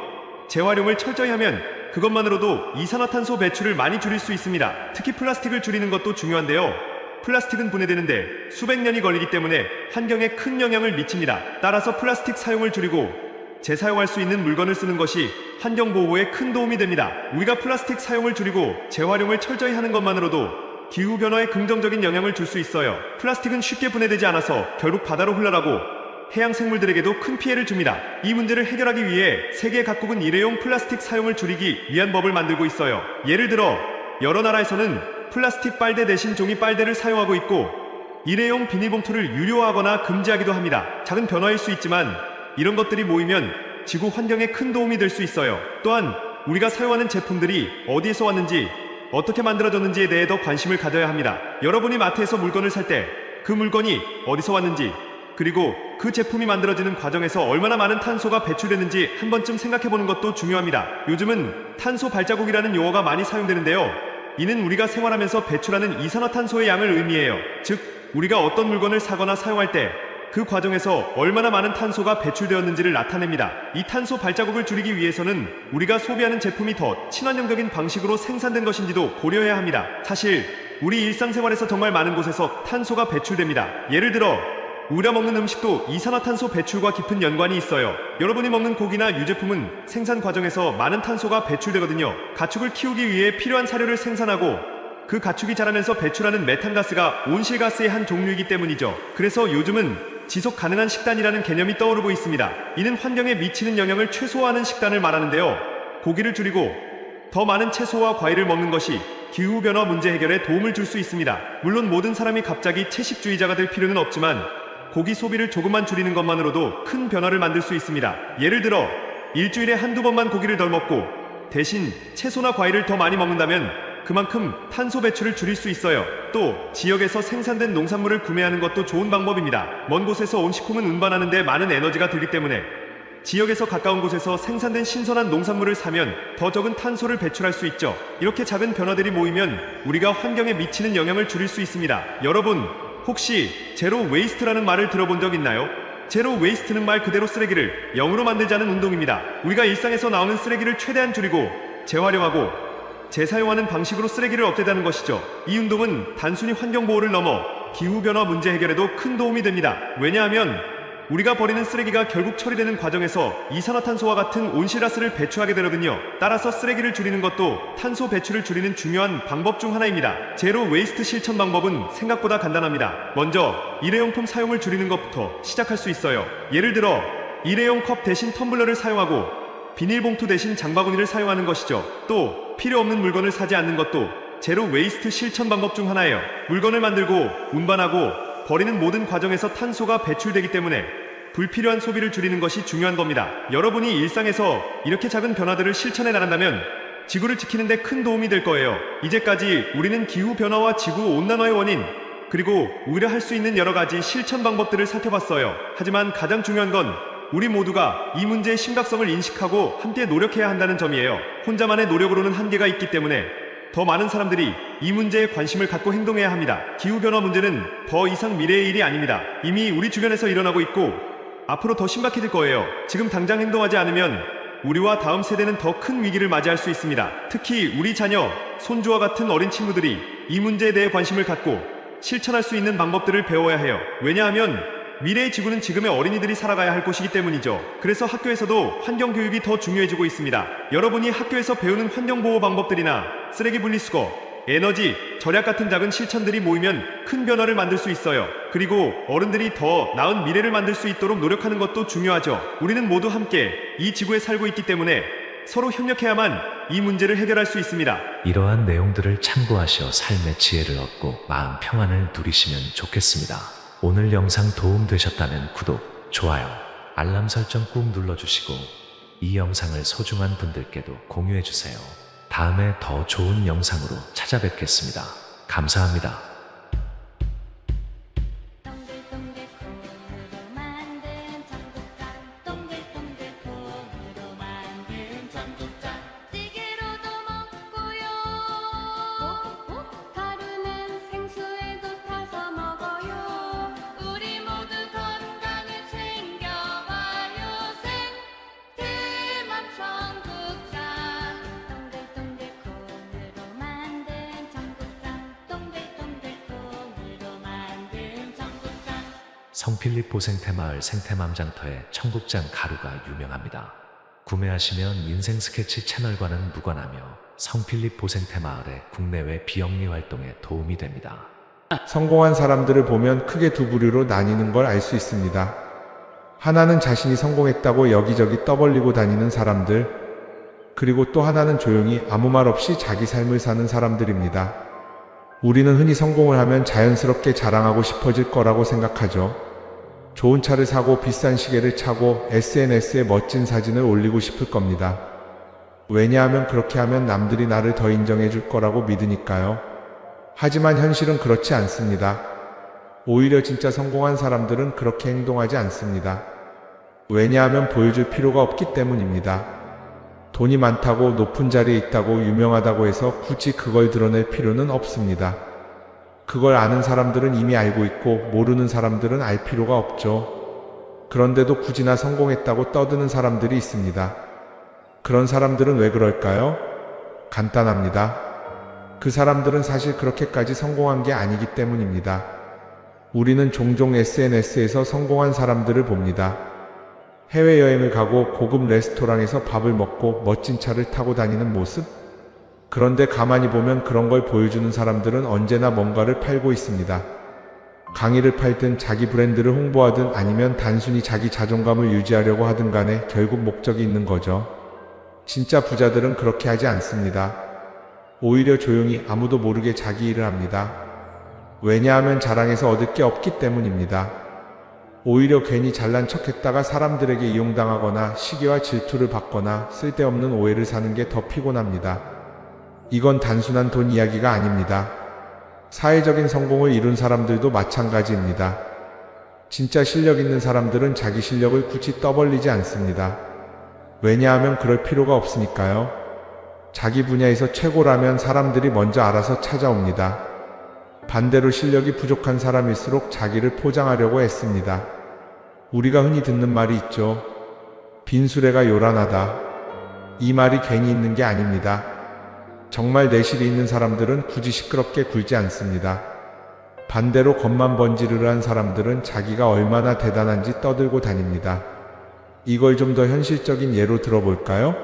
재활용을 철저히 하면 그것만으로도 이산화탄소 배출을 많이 줄일 수 있습니다. 특히 플라스틱을 줄이는 것도 중요한데요. 플라스틱은 분해되는데 수백 년이 걸리기 때문에 환경에 큰 영향을 미칩니다. 따라서 플라스틱 사용을 줄이고 재사용할 수 있는 물건을 쓰는 것이 환경보호에 큰 도움이 됩니다. 우리가 플라스틱 사용을 줄이고 재활용을 철저히 하는 것만으로도 기후변화에 긍정적인 영향을 줄 수 있어요. 플라스틱은 쉽게 분해되지 않아서 결국 바다로 흘러가고 해양 생물들에게도 큰 피해를 줍니다. 이 문제를 해결하기 위해 세계 각국은 일회용 플라스틱 사용을 줄이기 위한 법을 만들고 있어요. 예를 들어 여러 나라에서는 플라스틱 빨대 대신 종이 빨대를 사용하고 있고 일회용 비닐봉투를 유료화하거나 금지하기도 합니다. 작은 변화일 수 있지만 이런 것들이 모이면 지구 환경에 큰 도움이 될 수 있어요. 또한 우리가 사용하는 제품들이 어디에서 왔는지 어떻게 만들어졌는지에 대해 더 관심을 가져야 합니다. 여러분이 마트에서 물건을 살 때 그 물건이 어디서 왔는지 그리고 그 제품이 만들어지는 과정에서 얼마나 많은 탄소가 배출되는지 한 번쯤 생각해보는 것도 중요합니다. 요즘은 탄소 발자국이라는 용어가 많이 사용되는데요. 이는 우리가 생활하면서 배출하는 이산화탄소의 양을 의미해요. 즉, 우리가 어떤 물건을 사거나 사용할 때 그 과정에서 얼마나 많은 탄소가 배출되었는지를 나타냅니다. 이 탄소 발자국을 줄이기 위해서는 우리가 소비하는 제품이 더 친환경적인 방식으로 생산된 것인지도 고려해야 합니다. 사실 우리 일상생활에서 정말 많은 곳에서 탄소가 배출됩니다. 예를 들어 우리가 먹는 음식도 이산화탄소 배출과 깊은 연관이 있어요. 여러분이 먹는 고기나 유제품은 생산 과정에서 많은 탄소가 배출되거든요. 가축을 키우기 위해 필요한 사료를 생산하고 그 가축이 자라면서 배출하는 메탄가스가 온실가스의 한 종류이기 때문이죠. 그래서 요즘은 지속 가능한 식단이라는 개념이 떠오르고 있습니다. 이는 환경에 미치는 영향을 최소화하는 식단을 말하는데요. 고기를 줄이고 더 많은 채소와 과일을 먹는 것이 기후변화 문제 해결에 도움을 줄 수 있습니다. 물론 모든 사람이 갑자기 채식주의자가 될 필요는 없지만 고기 소비를 조금만 줄이는 것만으로도 큰 변화를 만들 수 있습니다. 예를 들어 일주일에 한두 번만 고기를 덜 먹고 대신 채소나 과일을 더 많이 먹는다면 그만큼 탄소 배출을 줄일 수 있어요. 또 지역에서 생산된 농산물을 구매하는 것도 좋은 방법입니다. 먼 곳에서 온 식품은 운반하는 데 많은 에너지가 들기 때문에 지역에서 가까운 곳에서 생산된 신선한 농산물을 사면 더 적은 탄소를 배출할 수 있죠. 이렇게 작은 변화들이 모이면 우리가 환경에 미치는 영향을 줄일 수 있습니다. 여러분, 혹시 제로 웨이스트라는 말을 들어본 적 있나요? 제로 웨이스트는 말 그대로 쓰레기를 0으로 만들자는 운동입니다. 우리가 일상에서 나오는 쓰레기를 최대한 줄이고 재활용하고 재사용하는 방식으로 쓰레기를 없애자는 것이죠. 이 운동은 단순히 환경보호를 넘어 기후변화 문제 해결에도 큰 도움이 됩니다. 왜냐하면 우리가 버리는 쓰레기가 결국 처리되는 과정에서 이산화탄소와 같은 온실가스를 배출하게 되거든요. 따라서 쓰레기를 줄이는 것도 탄소 배출을 줄이는 중요한 방법 중 하나입니다. 제로 웨이스트 실천 방법은 생각보다 간단합니다. 먼저 일회용품 사용을 줄이는 것부터 시작할 수 있어요. 예를 들어 일회용 컵 대신 텀블러를 사용하고 비닐봉투 대신 장바구니를 사용하는 것이죠. 또 필요 없는 물건을 사지 않는 것도 제로 웨이스트 실천 방법 중 하나예요. 물건을 만들고 운반하고 버리는 모든 과정에서 탄소가 배출되기 때문에 불필요한 소비를 줄이는 것이 중요한 겁니다. 여러분이 일상에서 이렇게 작은 변화들을 실천해 나간다면 지구를 지키는 데 큰 도움이 될 거예요. 이제까지 우리는 기후변화와 지구온난화의 원인, 그리고 오히려 할 수 있는 여러 가지 실천 방법들을 살펴봤어요. 하지만 가장 중요한 건 우리 모두가 이 문제의 심각성을 인식하고 함께 노력해야 한다는 점이에요. 혼자만의 노력으로는 한계가 있기 때문에 더 많은 사람들이 이 문제에 관심을 갖고 행동해야 합니다. 기후변화 문제는 더 이상 미래의 일이 아닙니다. 이미 우리 주변에서 일어나고 있고 앞으로 더 심각해질 거예요. 지금 당장 행동하지 않으면 우리와 다음 세대는 더 큰 위기를 맞이할 수 있습니다. 특히 우리 자녀, 손주와 같은 어린 친구들이 이 문제에 대해 관심을 갖고 실천할 수 있는 방법들을 배워야 해요. 왜냐하면 미래의 지구는 지금의 어린이들이 살아가야 할 곳이기 때문이죠. 그래서 학교에서도 환경교육이 더 중요해지고 있습니다. 여러분이 학교에서 배우는 환경보호 방법들이나 쓰레기 분리수거, 에너지, 절약 같은 작은 실천들이 모이면 큰 변화를 만들 수 있어요. 그리고 어른들이 더 나은 미래를 만들 수 있도록 노력하는 것도 중요하죠. 우리는 모두 함께 이 지구에 살고 있기 때문에 서로 협력해야만 이 문제를 해결할 수 있습니다. 이러한 내용들을 참고하시어 삶의 지혜를 얻고 마음 평안을 누리시면 좋겠습니다. 오늘 영상 도움되셨다면 구독, 좋아요, 알람 설정 꾹 눌러주시고 이 영상을 소중한 분들께도 공유해주세요. 다음에 더 좋은 영상으로 찾아뵙겠습니다. 감사합니다. 성필리포 생태마을 생태맘장터의 청국장 가루가 유명합니다. 구매하시면 인생 스케치 채널과는 무관하며 성필리포 생태마을의 국내외 비영리 활동에 도움이 됩니다. 성공한 사람들을 보면 크게 두 부류로 나뉘는 걸 알 수 있습니다. 하나는 자신이 성공했다고 여기저기 떠벌리고 다니는 사람들, 그리고 또 하나는 조용히 아무 말 없이 자기 삶을 사는 사람들입니다. 우리는 흔히 성공을 하면 자연스럽게 자랑하고 싶어질 거라고 생각하죠. 좋은 차를 사고 비싼 시계를 차고 SNS에 멋진 사진을 올리고 싶을 겁니다. 왜냐하면 그렇게 하면 남들이 나를 더 인정해 줄 거라고 믿으니까요. 하지만 현실은 그렇지 않습니다. 오히려 진짜 성공한 사람들은 그렇게 행동하지 않습니다. 왜냐하면 보여줄 필요가 없기 때문입니다. 돈이 많다고 높은 자리에 있다고 유명하다고 해서 굳이 그걸 드러낼 필요는 없습니다. 그걸 아는 사람들은 이미 알고 있고 모르는 사람들은 알 필요가 없죠. 그런데도 굳이나 성공했다고 떠드는 사람들이 있습니다. 그런 사람들은 왜 그럴까요? 간단합니다. 그 사람들은 사실 그렇게까지 성공한 게 아니기 때문입니다. 우리는 종종 SNS에서 성공한 사람들을 봅니다. 해외여행을 가고 고급 레스토랑에서 밥을 먹고 멋진 차를 타고 다니는 모습? 그런데 가만히 보면 그런 걸 보여주는 사람들은 언제나 뭔가를 팔고 있습니다. 강의를 팔든 자기 브랜드를 홍보하든 아니면 단순히 자기 자존감을 유지하려고 하든 간에 결국 목적이 있는 거죠. 진짜 부자들은 그렇게 하지 않습니다. 오히려 조용히 아무도 모르게 자기 일을 합니다. 왜냐하면 자랑해서 얻을 게 없기 때문입니다. 오히려 괜히 잘난 척했다가 사람들에게 이용당하거나 시기와 질투를 받거나 쓸데없는 오해를 사는 게 더 피곤합니다. 이건 단순한 돈 이야기가 아닙니다. 사회적인 성공을 이룬 사람들도 마찬가지입니다. 진짜 실력 있는 사람들은 자기 실력을 굳이 떠벌리지 않습니다. 왜냐하면 그럴 필요가 없으니까요. 자기 분야에서 최고라면 사람들이 먼저 알아서 찾아옵니다. 반대로 실력이 부족한 사람일수록 자기를 포장하려고 애씁니다. 우리가 흔히 듣는 말이 있죠. 빈수레가 요란하다. 이 말이 괜히 있는 게 아닙니다. 정말 내실이 있는 사람들은 굳이 시끄럽게 굴지 않습니다. 반대로 겉만 번지르르한 사람들은 자기가 얼마나 대단한지 떠들고 다닙니다. 이걸 좀 더 현실적인 예로 들어볼까요?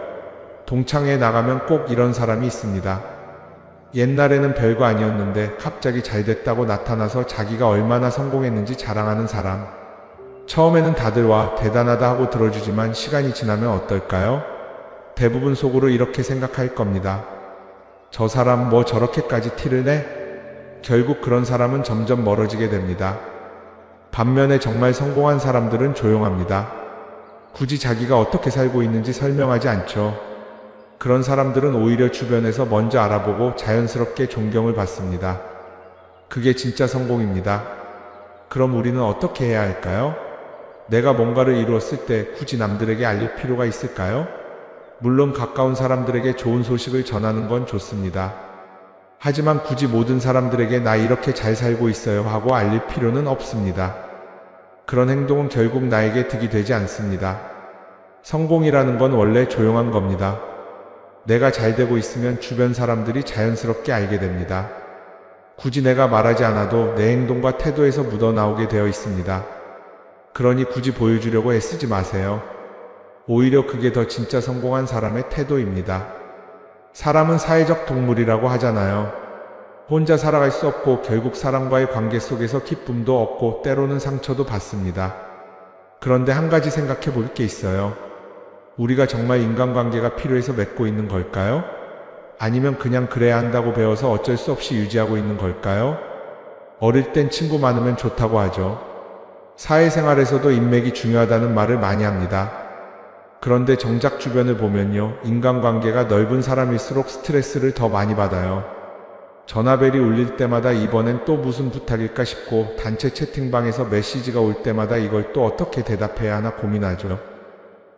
동창회에 나가면 꼭 이런 사람이 있습니다. 옛날에는 별거 아니었는데 갑자기 잘 됐다고 나타나서 자기가 얼마나 성공했는지 자랑하는 사람. 처음에는 다들 와 대단하다 하고 들어주지만 시간이 지나면 어떨까요? 대부분 속으로 이렇게 생각할 겁니다. 저 사람 뭐 저렇게까지 티를 내? 결국 그런 사람은 점점 멀어지게 됩니다. 반면에 정말 성공한 사람들은 조용합니다. 굳이 자기가 어떻게 살고 있는지 설명하지 않죠. 그런 사람들은 오히려 주변에서 먼저 알아보고 자연스럽게 존경을 받습니다. 그게 진짜 성공입니다. 그럼 우리는 어떻게 해야 할까요? 내가 뭔가를 이루었을 때 굳이 남들에게 알릴 필요가 있을까요? 물론 가까운 사람들에게 좋은 소식을 전하는 건 좋습니다. 하지만 굳이 모든 사람들에게 나 이렇게 잘 살고 있어요 하고 알릴 필요는 없습니다. 그런 행동은 결국 나에게 득이 되지 않습니다. 성공이라는 건 원래 조용한 겁니다. 내가 잘 되고 있으면 주변 사람들이 자연스럽게 알게 됩니다. 굳이 내가 말하지 않아도 내 행동과 태도에서 묻어나오게 되어 있습니다. 그러니 굳이 보여주려고 애쓰지 마세요. 오히려 그게 더 진짜 성공한 사람의 태도입니다. 사람은 사회적 동물이라고 하잖아요. 혼자 살아갈 수 없고 결국 사람과의 관계 속에서 기쁨도 얻고 때로는 상처도 받습니다. 그런데 한 가지 생각해 볼 게 있어요. 우리가 정말 인간관계가 필요해서 맺고 있는 걸까요? 아니면 그냥 그래야 한다고 배워서 어쩔 수 없이 유지하고 있는 걸까요? 어릴 땐 친구 많으면 좋다고 하죠. 사회생활에서도 인맥이 중요하다는 말을 많이 합니다. 그런데 정작 주변을 보면요, 인간관계가 넓은 사람일수록 스트레스를 더 많이 받아요. 전화벨이 울릴 때마다 이번엔 또 무슨 부탁일까 싶고, 단체 채팅방에서 메시지가 올 때마다 이걸 또 어떻게 대답해야 하나 고민하죠.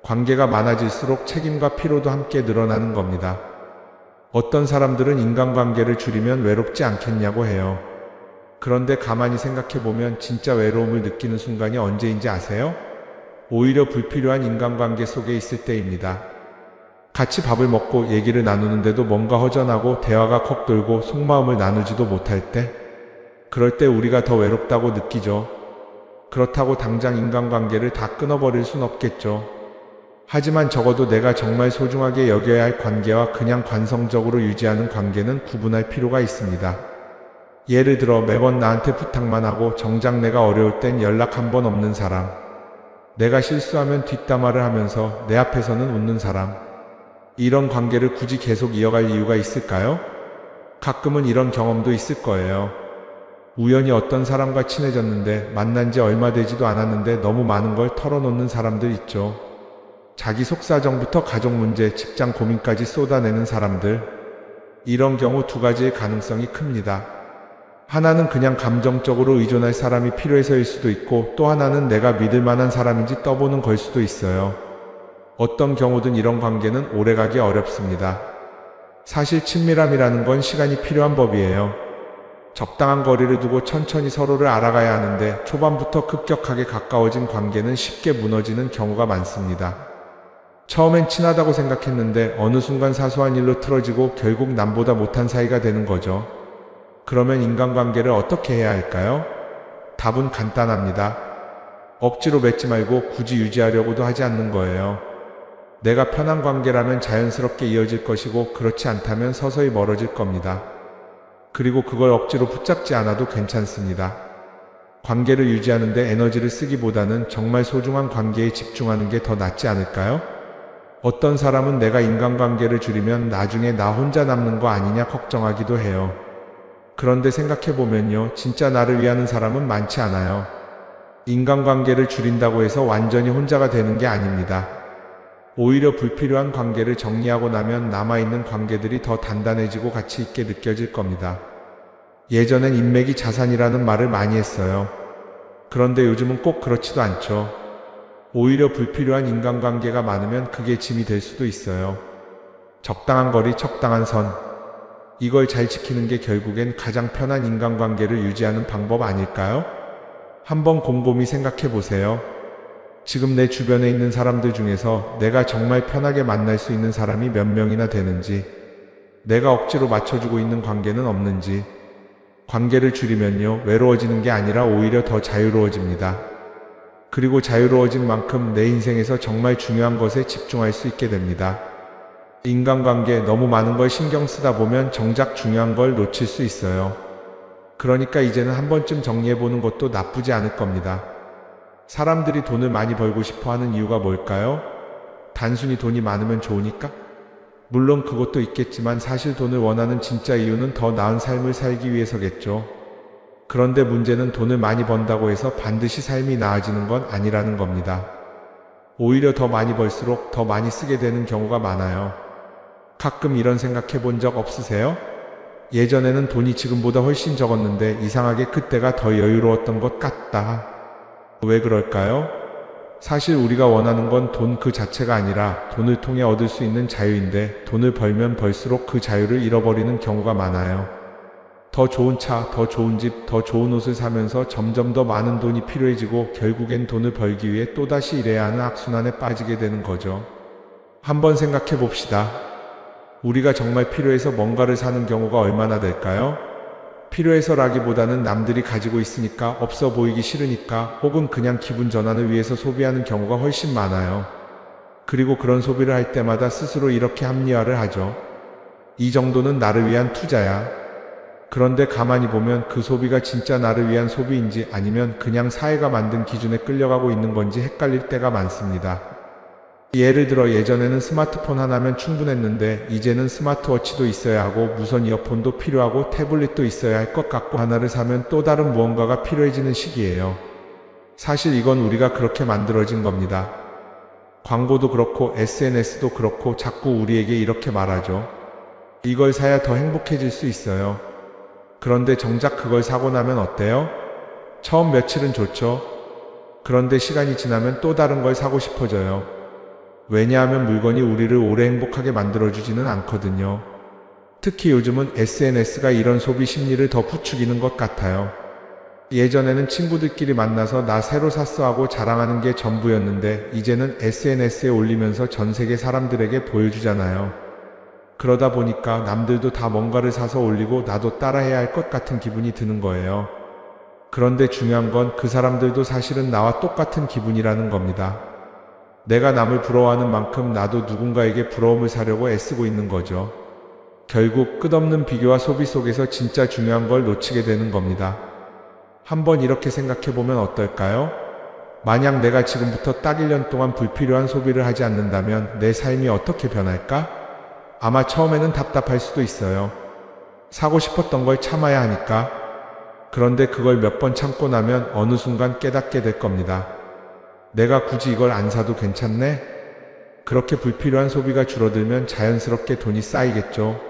관계가 많아질수록 책임과 피로도 함께 늘어나는 겁니다. 어떤 사람들은 인간관계를 줄이면 외롭지 않겠냐고 해요. 그런데 가만히 생각해보면 진짜 외로움을 느끼는 순간이 언제인지 아세요? 오히려 불필요한 인간관계 속에 있을 때입니다. 같이 밥을 먹고 얘기를 나누는데도 뭔가 허전하고 대화가 컥 돌고 속마음을 나누지도 못할 때, 그럴 때 우리가 더 외롭다고 느끼죠. 그렇다고 당장 인간관계를 다 끊어버릴 순 없겠죠. 하지만 적어도 내가 정말 소중하게 여겨야 할 관계와 그냥 관성적으로 유지하는 관계는 구분할 필요가 있습니다. 예를 들어 매번 나한테 부탁만 하고 정작 내가 어려울 땐 연락 한 번 없는 사람, 내가 실수하면 뒷담화를 하면서 내 앞에서는 웃는 사람, 이런 관계를 굳이 계속 이어갈 이유가 있을까요? 가끔은 이런 경험도 있을 거예요. 우연히 어떤 사람과 친해졌는데 만난 지 얼마 되지도 않았는데 너무 많은 걸 털어놓는 사람들 있죠. 자기 속사정부터 가족 문제, 직장 고민까지 쏟아내는 사람들. 이런 경우 두 가지의 가능성이 큽니다. 하나는 그냥 감정적으로 의존할 사람이 필요해서일 수도 있고, 또 하나는 내가 믿을 만한 사람인지 떠보는 걸 수도 있어요. 어떤 경우든 이런 관계는 오래가기 어렵습니다. 사실 친밀함이라는 건 시간이 필요한 법이에요. 적당한 거리를 두고 천천히 서로를 알아가야 하는데, 초반부터 급격하게 가까워진 관계는 쉽게 무너지는 경우가 많습니다. 처음엔 친하다고 생각했는데 어느 순간 사소한 일로 틀어지고 결국 남보다 못한 사이가 되는 거죠. 그러면 인간관계를 어떻게 해야 할까요? 답은 간단합니다. 억지로 맺지 말고 굳이 유지하려고도 하지 않는 거예요. 내가 편한 관계라면 자연스럽게 이어질 것이고, 그렇지 않다면 서서히 멀어질 겁니다. 그리고 그걸 억지로 붙잡지 않아도 괜찮습니다. 관계를 유지하는데 에너지를 쓰기보다는 정말 소중한 관계에 집중하는 게 더 낫지 않을까요? 어떤 사람은 내가 인간관계를 줄이면 나중에 나 혼자 남는 거 아니냐 걱정하기도 해요. 그런데 생각해보면요, 진짜 나를 위하는 사람은 많지 않아요. 인간관계를 줄인다고 해서 완전히 혼자가 되는 게 아닙니다. 오히려 불필요한 관계를 정리하고 나면 남아있는 관계들이 더 단단해지고 가치 있게 느껴질 겁니다. 예전엔 인맥이 자산이라는 말을 많이 했어요. 그런데 요즘은 꼭 그렇지도 않죠. 오히려 불필요한 인간관계가 많으면 그게 짐이 될 수도 있어요. 적당한 거리, 적당한 선. 이걸 잘 지키는 게 결국엔 가장 편한 인간관계를 유지하는 방법 아닐까요? 한번 곰곰이 생각해 보세요. 지금 내 주변에 있는 사람들 중에서 내가 정말 편하게 만날 수 있는 사람이 몇 명이나 되는지, 내가 억지로 맞춰주고 있는 관계는 없는지. 관계를 줄이면요, 외로워지는 게 아니라 오히려 더 자유로워집니다. 그리고 자유로워진 만큼 내 인생에서 정말 중요한 것에 집중할 수 있게 됩니다. 인간관계 너무 많은 걸 신경 쓰다 보면 정작 중요한 걸 놓칠 수 있어요. 그러니까 이제는 한 번쯤 정리해보는 것도 나쁘지 않을 겁니다. 사람들이 돈을 많이 벌고 싶어 하는 이유가 뭘까요? 단순히 돈이 많으면 좋으니까? 물론 그것도 있겠지만 사실 돈을 원하는 진짜 이유는 더 나은 삶을 살기 위해서겠죠. 그런데 문제는 돈을 많이 번다고 해서 반드시 삶이 나아지는 건 아니라는 겁니다. 오히려 더 많이 벌수록 더 많이 쓰게 되는 경우가 많아요. 가끔 이런 생각해 본 적 없으세요? 예전에는 돈이 지금보다 훨씬 적었는데 이상하게 그때가 더 여유로웠던 것 같다. 왜 그럴까요? 사실 우리가 원하는 건 돈 그 자체가 아니라 돈을 통해 얻을 수 있는 자유인데 돈을 벌면 벌수록 그 자유를 잃어버리는 경우가 많아요. 더 좋은 차, 더 좋은 집, 더 좋은 옷을 사면서 점점 더 많은 돈이 필요해지고 결국엔 돈을 벌기 위해 또다시 일해야 하는 악순환에 빠지게 되는 거죠. 한번 생각해 봅시다. 우리가 정말 필요해서 뭔가를 사는 경우가 얼마나 될까요? 필요해서라기보다는 남들이 가지고 있으니까, 없어 보이기 싫으니까, 혹은 그냥 기분 전환을 위해서 소비하는 경우가 훨씬 많아요. 그리고 그런 소비를 할 때마다 스스로 이렇게 합리화를 하죠. 이 정도는 나를 위한 투자야. 그런데 가만히 보면 그 소비가 진짜 나를 위한 소비인지 아니면 그냥 사회가 만든 기준에 끌려가고 있는 건지 헷갈릴 때가 많습니다. 예를 들어 예전에는 스마트폰 하나면 충분했는데 이제는 스마트워치도 있어야 하고 무선 이어폰도 필요하고 태블릿도 있어야 할 것 같고, 하나를 사면 또 다른 무언가가 필요해지는 시기예요. 사실 이건 우리가 그렇게 만들어진 겁니다. 광고도 그렇고 SNS도 그렇고 자꾸 우리에게 이렇게 말하죠. 이걸 사야 더 행복해질 수 있어요. 그런데 정작 그걸 사고 나면 어때요? 처음 며칠은 좋죠. 그런데 시간이 지나면 또 다른 걸 사고 싶어져요. 왜냐하면 물건이 우리를 오래 행복하게 만들어주지는 않거든요. 특히 요즘은 SNS가 이런 소비 심리를 더 부추기는 것 같아요. 예전에는 친구들끼리 만나서 나 새로 샀어 하고 자랑하는 게 전부였는데 이제는 SNS에 올리면서 전 세계 사람들에게 보여주잖아요. 그러다 보니까 남들도 다 뭔가를 사서 올리고 나도 따라해야 할 것 같은 기분이 드는 거예요. 그런데 중요한 건 그 사람들도 사실은 나와 똑같은 기분이라는 겁니다. 내가 남을 부러워하는 만큼 나도 누군가에게 부러움을 사려고 애쓰고 있는 거죠. 결국 끝없는 비교와 소비 속에서 진짜 중요한 걸 놓치게 되는 겁니다. 한번 이렇게 생각해보면 어떨까요? 만약 내가 지금부터 딱 1년 동안 불필요한 소비를 하지 않는다면 내 삶이 어떻게 변할까? 아마 처음에는 답답할 수도 있어요. 사고 싶었던 걸 참아야 하니까. 그런데 그걸 몇 번 참고 나면 어느 순간 깨닫게 될 겁니다. 내가 굳이 이걸 안 사도 괜찮네? 그렇게 불필요한 소비가 줄어들면 자연스럽게 돈이 쌓이겠죠.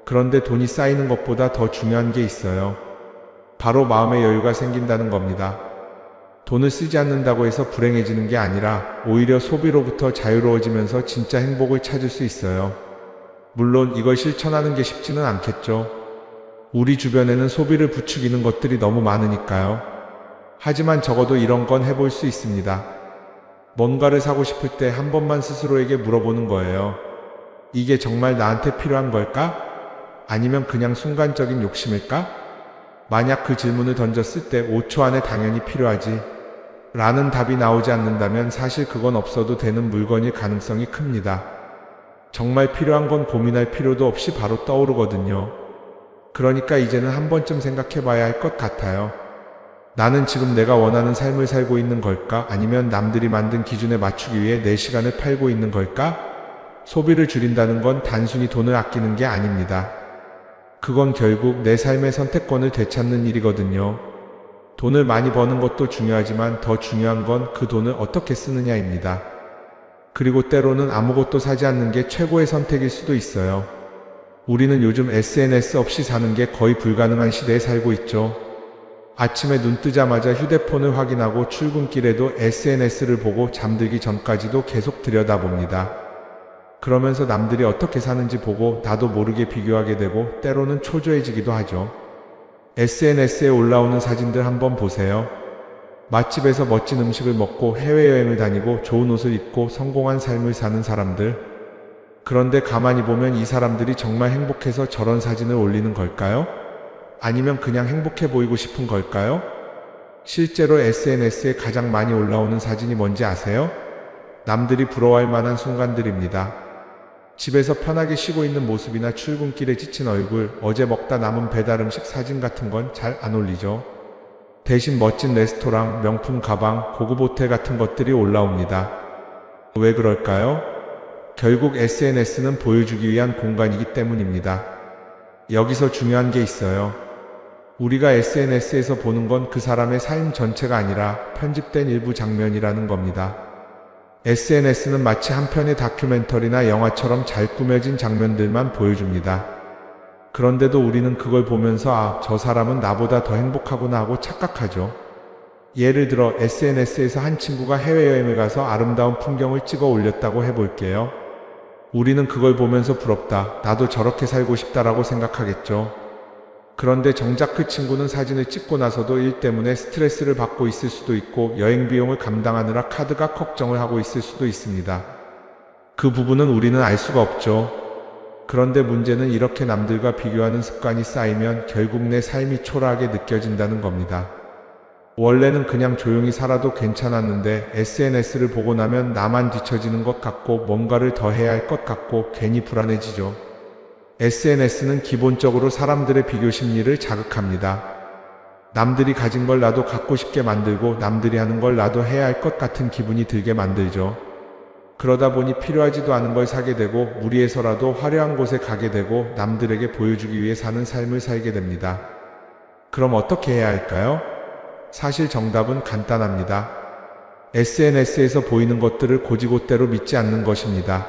그런데 돈이 쌓이는 것보다 더 중요한 게 있어요. 바로 마음의 여유가 생긴다는 겁니다. 돈을 쓰지 않는다고 해서 불행해지는 게 아니라 오히려 소비로부터 자유로워지면서 진짜 행복을 찾을 수 있어요. 물론 이걸 실천하는 게 쉽지는 않겠죠. 우리 주변에는 소비를 부추기는 것들이 너무 많으니까요. 하지만 적어도 이런 건 해볼 수 있습니다. 뭔가를 사고 싶을 때 한 번만 스스로에게 물어보는 거예요. 이게 정말 나한테 필요한 걸까? 아니면 그냥 순간적인 욕심일까? 만약 그 질문을 던졌을 때 5초 안에 당연히 필요하지 라는 답이 나오지 않는다면 사실 그건 없어도 되는 물건일 가능성이 큽니다. 정말 필요한 건 고민할 필요도 없이 바로 떠오르거든요. 그러니까 이제는 한 번쯤 생각해 봐야 할 것 같아요. 나는 지금 내가 원하는 삶을 살고 있는 걸까? 아니면 남들이 만든 기준에 맞추기 위해 내 시간을 팔고 있는 걸까? 소비를 줄인다는 건 단순히 돈을 아끼는 게 아닙니다. 그건 결국 내 삶의 선택권을 되찾는 일이거든요. 돈을 많이 버는 것도 중요하지만 더 중요한 건 그 돈을 어떻게 쓰느냐입니다. 그리고 때로는 아무것도 사지 않는 게 최고의 선택일 수도 있어요. 우리는 요즘 SNS 없이 사는 게 거의 불가능한 시대에 살고 있죠. 아침에 눈 뜨자마자 휴대폰을 확인하고 출근길에도 SNS를 보고 잠들기 전까지도 계속 들여다봅니다. 그러면서 남들이 어떻게 사는지 보고 나도 모르게 비교하게 되고 때로는 초조해지기도 하죠. SNS에 올라오는 사진들 한번 보세요. 맛집에서 멋진 음식을 먹고 해외여행을 다니고 좋은 옷을 입고 성공한 삶을 사는 사람들. 그런데 가만히 보면 이 사람들이 정말 행복해서 저런 사진을 올리는 걸까요? 아니면 그냥 행복해 보이고 싶은 걸까요? 실제로 SNS에 가장 많이 올라오는 사진이 뭔지 아세요? 남들이 부러워할 만한 순간들입니다. 집에서 편하게 쉬고 있는 모습이나 출근길에 지친 얼굴, 어제 먹다 남은 배달 음식 사진 같은 건 잘 안 올리죠. 대신 멋진 레스토랑, 명품 가방, 고급 호텔 같은 것들이 올라옵니다. 왜 그럴까요? 결국 SNS는 보여주기 위한 공간이기 때문입니다. 여기서 중요한 게 있어요. 우리가 SNS에서 보는 건 그 사람의 삶 전체가 아니라 편집된 일부 장면이라는 겁니다. SNS는 마치 한 편의 다큐멘터리나 영화처럼 잘 꾸며진 장면들만 보여줍니다. 그런데도 우리는 그걸 보면서 아, 저 사람은 나보다 더 행복하구나 하고 착각하죠. 예를 들어 SNS에서 한 친구가 해외여행을 가서 아름다운 풍경을 찍어 올렸다고 해볼게요. 우리는 그걸 보면서 부럽다, 나도 저렇게 살고 싶다라고 생각하겠죠. 그런데 정작 그 친구는 사진을 찍고 나서도 일 때문에 스트레스를 받고 있을 수도 있고 여행 비용을 감당하느라 카드가 걱정을 하고 있을 수도 있습니다. 그 부분은 우리는 알 수가 없죠. 그런데 문제는 이렇게 남들과 비교하는 습관이 쌓이면 결국 내 삶이 초라하게 느껴진다는 겁니다. 원래는 그냥 조용히 살아도 괜찮았는데 SNS를 보고 나면 나만 뒤처지는 것 같고 뭔가를 더 해야 할 것 같고 괜히 불안해지죠. SNS는 기본적으로 사람들의 비교 심리를 자극합니다. 남들이 가진 걸 나도 갖고 싶게 만들고 남들이 하는 걸 나도 해야 할 것 같은 기분이 들게 만들죠. 그러다 보니 필요하지도 않은 걸 사게 되고 무리해서라도 화려한 곳에 가게 되고 남들에게 보여주기 위해 사는 삶을 살게 됩니다. 그럼 어떻게 해야 할까요? 사실 정답은 간단합니다. SNS에서 보이는 것들을 곧이곧대로 믿지 않는 것입니다.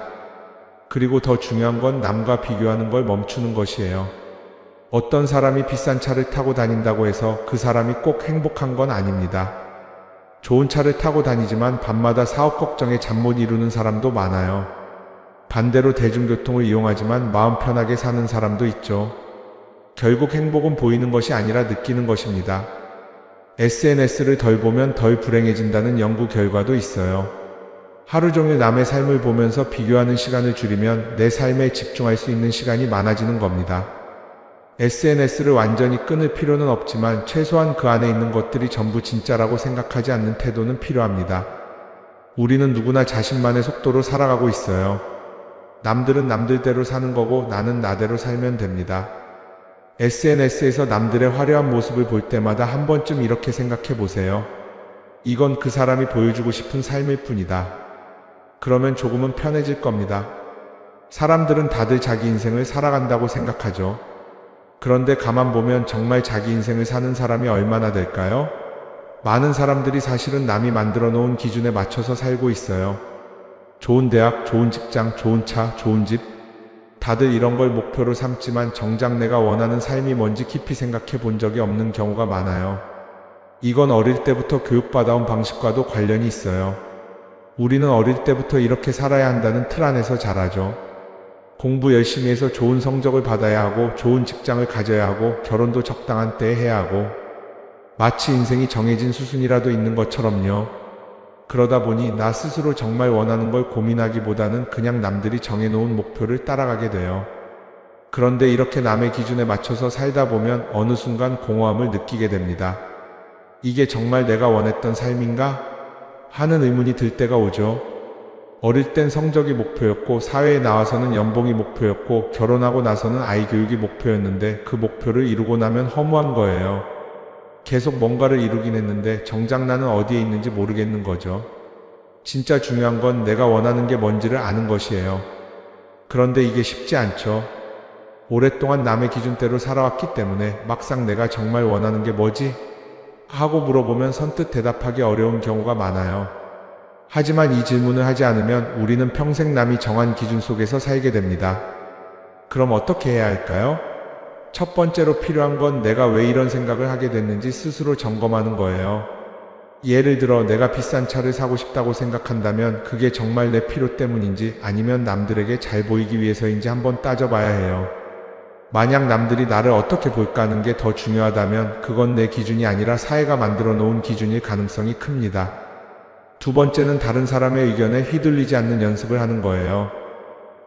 그리고 더 중요한 건 남과 비교하는 걸 멈추는 것이에요. 어떤 사람이 비싼 차를 타고 다닌다고 해서 그 사람이 꼭 행복한 건 아닙니다. 좋은 차를 타고 다니지만 밤마다 사업 걱정에 잠 못 이루는 사람도 많아요. 반대로 대중교통을 이용하지만 마음 편하게 사는 사람도 있죠. 결국 행복은 보이는 것이 아니라 느끼는 것입니다. SNS를 덜 보면 덜 불행해진다는 연구 결과도 있어요. 하루 종일 남의 삶을 보면서 비교하는 시간을 줄이면 내 삶에 집중할 수 있는 시간이 많아지는 겁니다. SNS를 완전히 끊을 필요는 없지만 최소한 그 안에 있는 것들이 전부 진짜라고 생각하지 않는 태도는 필요합니다. 우리는 누구나 자신만의 속도로 살아가고 있어요. 남들은 남들대로 사는 거고 나는 나대로 살면 됩니다. SNS에서 남들의 화려한 모습을 볼 때마다 한 번쯤 이렇게 생각해 보세요. 이건 그 사람이 보여주고 싶은 삶일 뿐이다. 그러면 조금은 편해질 겁니다. 사람들은 다들 자기 인생을 살아간다고 생각하죠. 그런데 가만 보면 정말 자기 인생을 사는 사람이 얼마나 될까요? 많은 사람들이 사실은 남이 만들어 놓은 기준에 맞춰서 살고 있어요. 좋은 대학, 좋은 직장, 좋은 차, 좋은 집. 다들 이런 걸 목표로 삼지만 정작 내가 원하는 삶이 뭔지 깊이 생각해 본 적이 없는 경우가 많아요. 이건 어릴 때부터 교육받아온 방식과도 관련이 있어요. 우리는 어릴 때부터 이렇게 살아야 한다는 틀 안에서 자라죠. 공부 열심히 해서 좋은 성적을 받아야 하고 좋은 직장을 가져야 하고 결혼도 적당한 때에 해야 하고 마치 인생이 정해진 수순이라도 있는 것처럼요. 그러다 보니 나 스스로 정말 원하는 걸 고민하기보다는 그냥 남들이 정해놓은 목표를 따라가게 돼요. 그런데 이렇게 남의 기준에 맞춰서 살다 보면 어느 순간 공허함을 느끼게 됩니다. 이게 정말 내가 원했던 삶인가? 하는 의문이 들 때가 오죠. 어릴 땐 성적이 목표였고 사회에 나와서는 연봉이 목표였고 결혼하고 나서는 아이 교육이 목표였는데 그 목표를 이루고 나면 허무한 거예요. 계속 뭔가를 이루긴 했는데 정작 나는 어디에 있는지 모르겠는 거죠. 진짜 중요한 건 내가 원하는 게 뭔지를 아는 것이에요. 그런데 이게 쉽지 않죠. 오랫동안 남의 기준대로 살아왔기 때문에 막상 내가 정말 원하는 게 뭐지? 하고 물어보면 선뜻 대답하기 어려운 경우가 많아요. 하지만 이 질문을 하지 않으면 우리는 평생 남이 정한 기준 속에서 살게 됩니다. 그럼 어떻게 해야 할까요? 첫 번째로 필요한 건 내가 왜 이런 생각을 하게 됐는지 스스로 점검하는 거예요. 예를 들어 내가 비싼 차를 사고 싶다고 생각한다면 그게 정말 내 필요 때문인지 아니면 남들에게 잘 보이기 위해서인지 한번 따져봐야 해요. 만약 남들이 나를 어떻게 볼까 하는 게 더 중요하다면 그건 내 기준이 아니라 사회가 만들어 놓은 기준일 가능성이 큽니다. 두 번째는 다른 사람의 의견에 휘둘리지 않는 연습을 하는 거예요.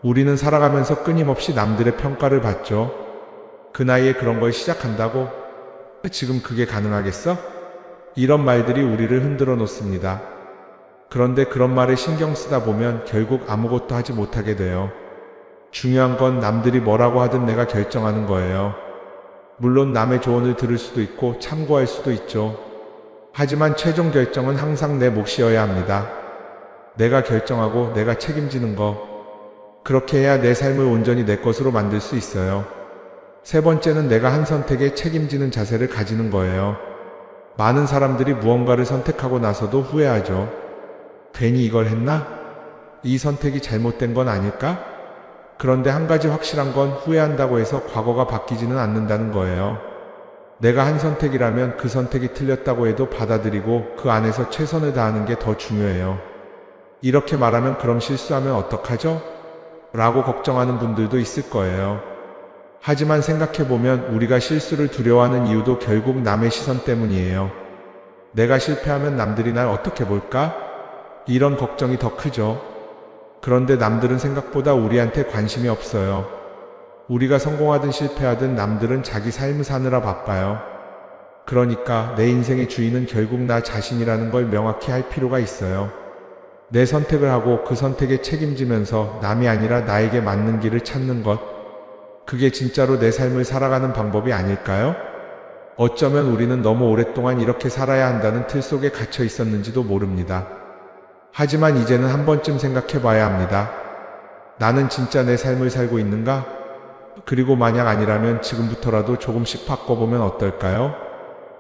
우리는 살아가면서 끊임없이 남들의 평가를 받죠. 그 나이에 그런 걸 시작한다고? 지금 그게 가능하겠어? 이런 말들이 우리를 흔들어 놓습니다. 그런데 그런 말에 신경 쓰다 보면 결국 아무것도 하지 못하게 돼요. 중요한 건 남들이 뭐라고 하든 내가 결정하는 거예요. 물론 남의 조언을 들을 수도 있고 참고할 수도 있죠. 하지만 최종 결정은 항상 내 몫이어야 합니다. 내가 결정하고 내가 책임지는 거. 그렇게 해야 내 삶을 온전히 내 것으로 만들 수 있어요. 세 번째는 내가 한 선택에 책임지는 자세를 가지는 거예요. 많은 사람들이 무언가를 선택하고 나서도 후회하죠. 괜히 이걸 했나? 이 선택이 잘못된 건 아닐까? 그런데 한 가지 확실한 건 후회한다고 해서 과거가 바뀌지는 않는다는 거예요. 내가 한 선택이라면 그 선택이 틀렸다고 해도 받아들이고 그 안에서 최선을 다하는 게 더 중요해요. 이렇게 말하면 그럼 실수하면 어떡하죠? 라고 걱정하는 분들도 있을 거예요. 하지만 생각해보면 우리가 실수를 두려워하는 이유도 결국 남의 시선 때문이에요. 내가 실패하면 남들이 날 어떻게 볼까? 이런 걱정이 더 크죠. 그런데 남들은 생각보다 우리한테 관심이 없어요. 우리가 성공하든 실패하든 남들은 자기 삶을 사느라 바빠요. 그러니까 내 인생의 주인은 결국 나 자신이라는 걸 명확히 할 필요가 있어요. 내 선택을 하고 그 선택에 책임지면서 남이 아니라 나에게 맞는 길을 찾는 것. 그게 진짜로 내 삶을 살아가는 방법이 아닐까요? 어쩌면 우리는 너무 오랫동안 이렇게 살아야 한다는 틀 속에 갇혀 있었는지도 모릅니다. 하지만 이제는 한 번쯤 생각해 봐야 합니다. 나는 진짜 내 삶을 살고 있는가? 그리고 만약 아니라면 지금부터라도 조금씩 바꿔보면 어떨까요?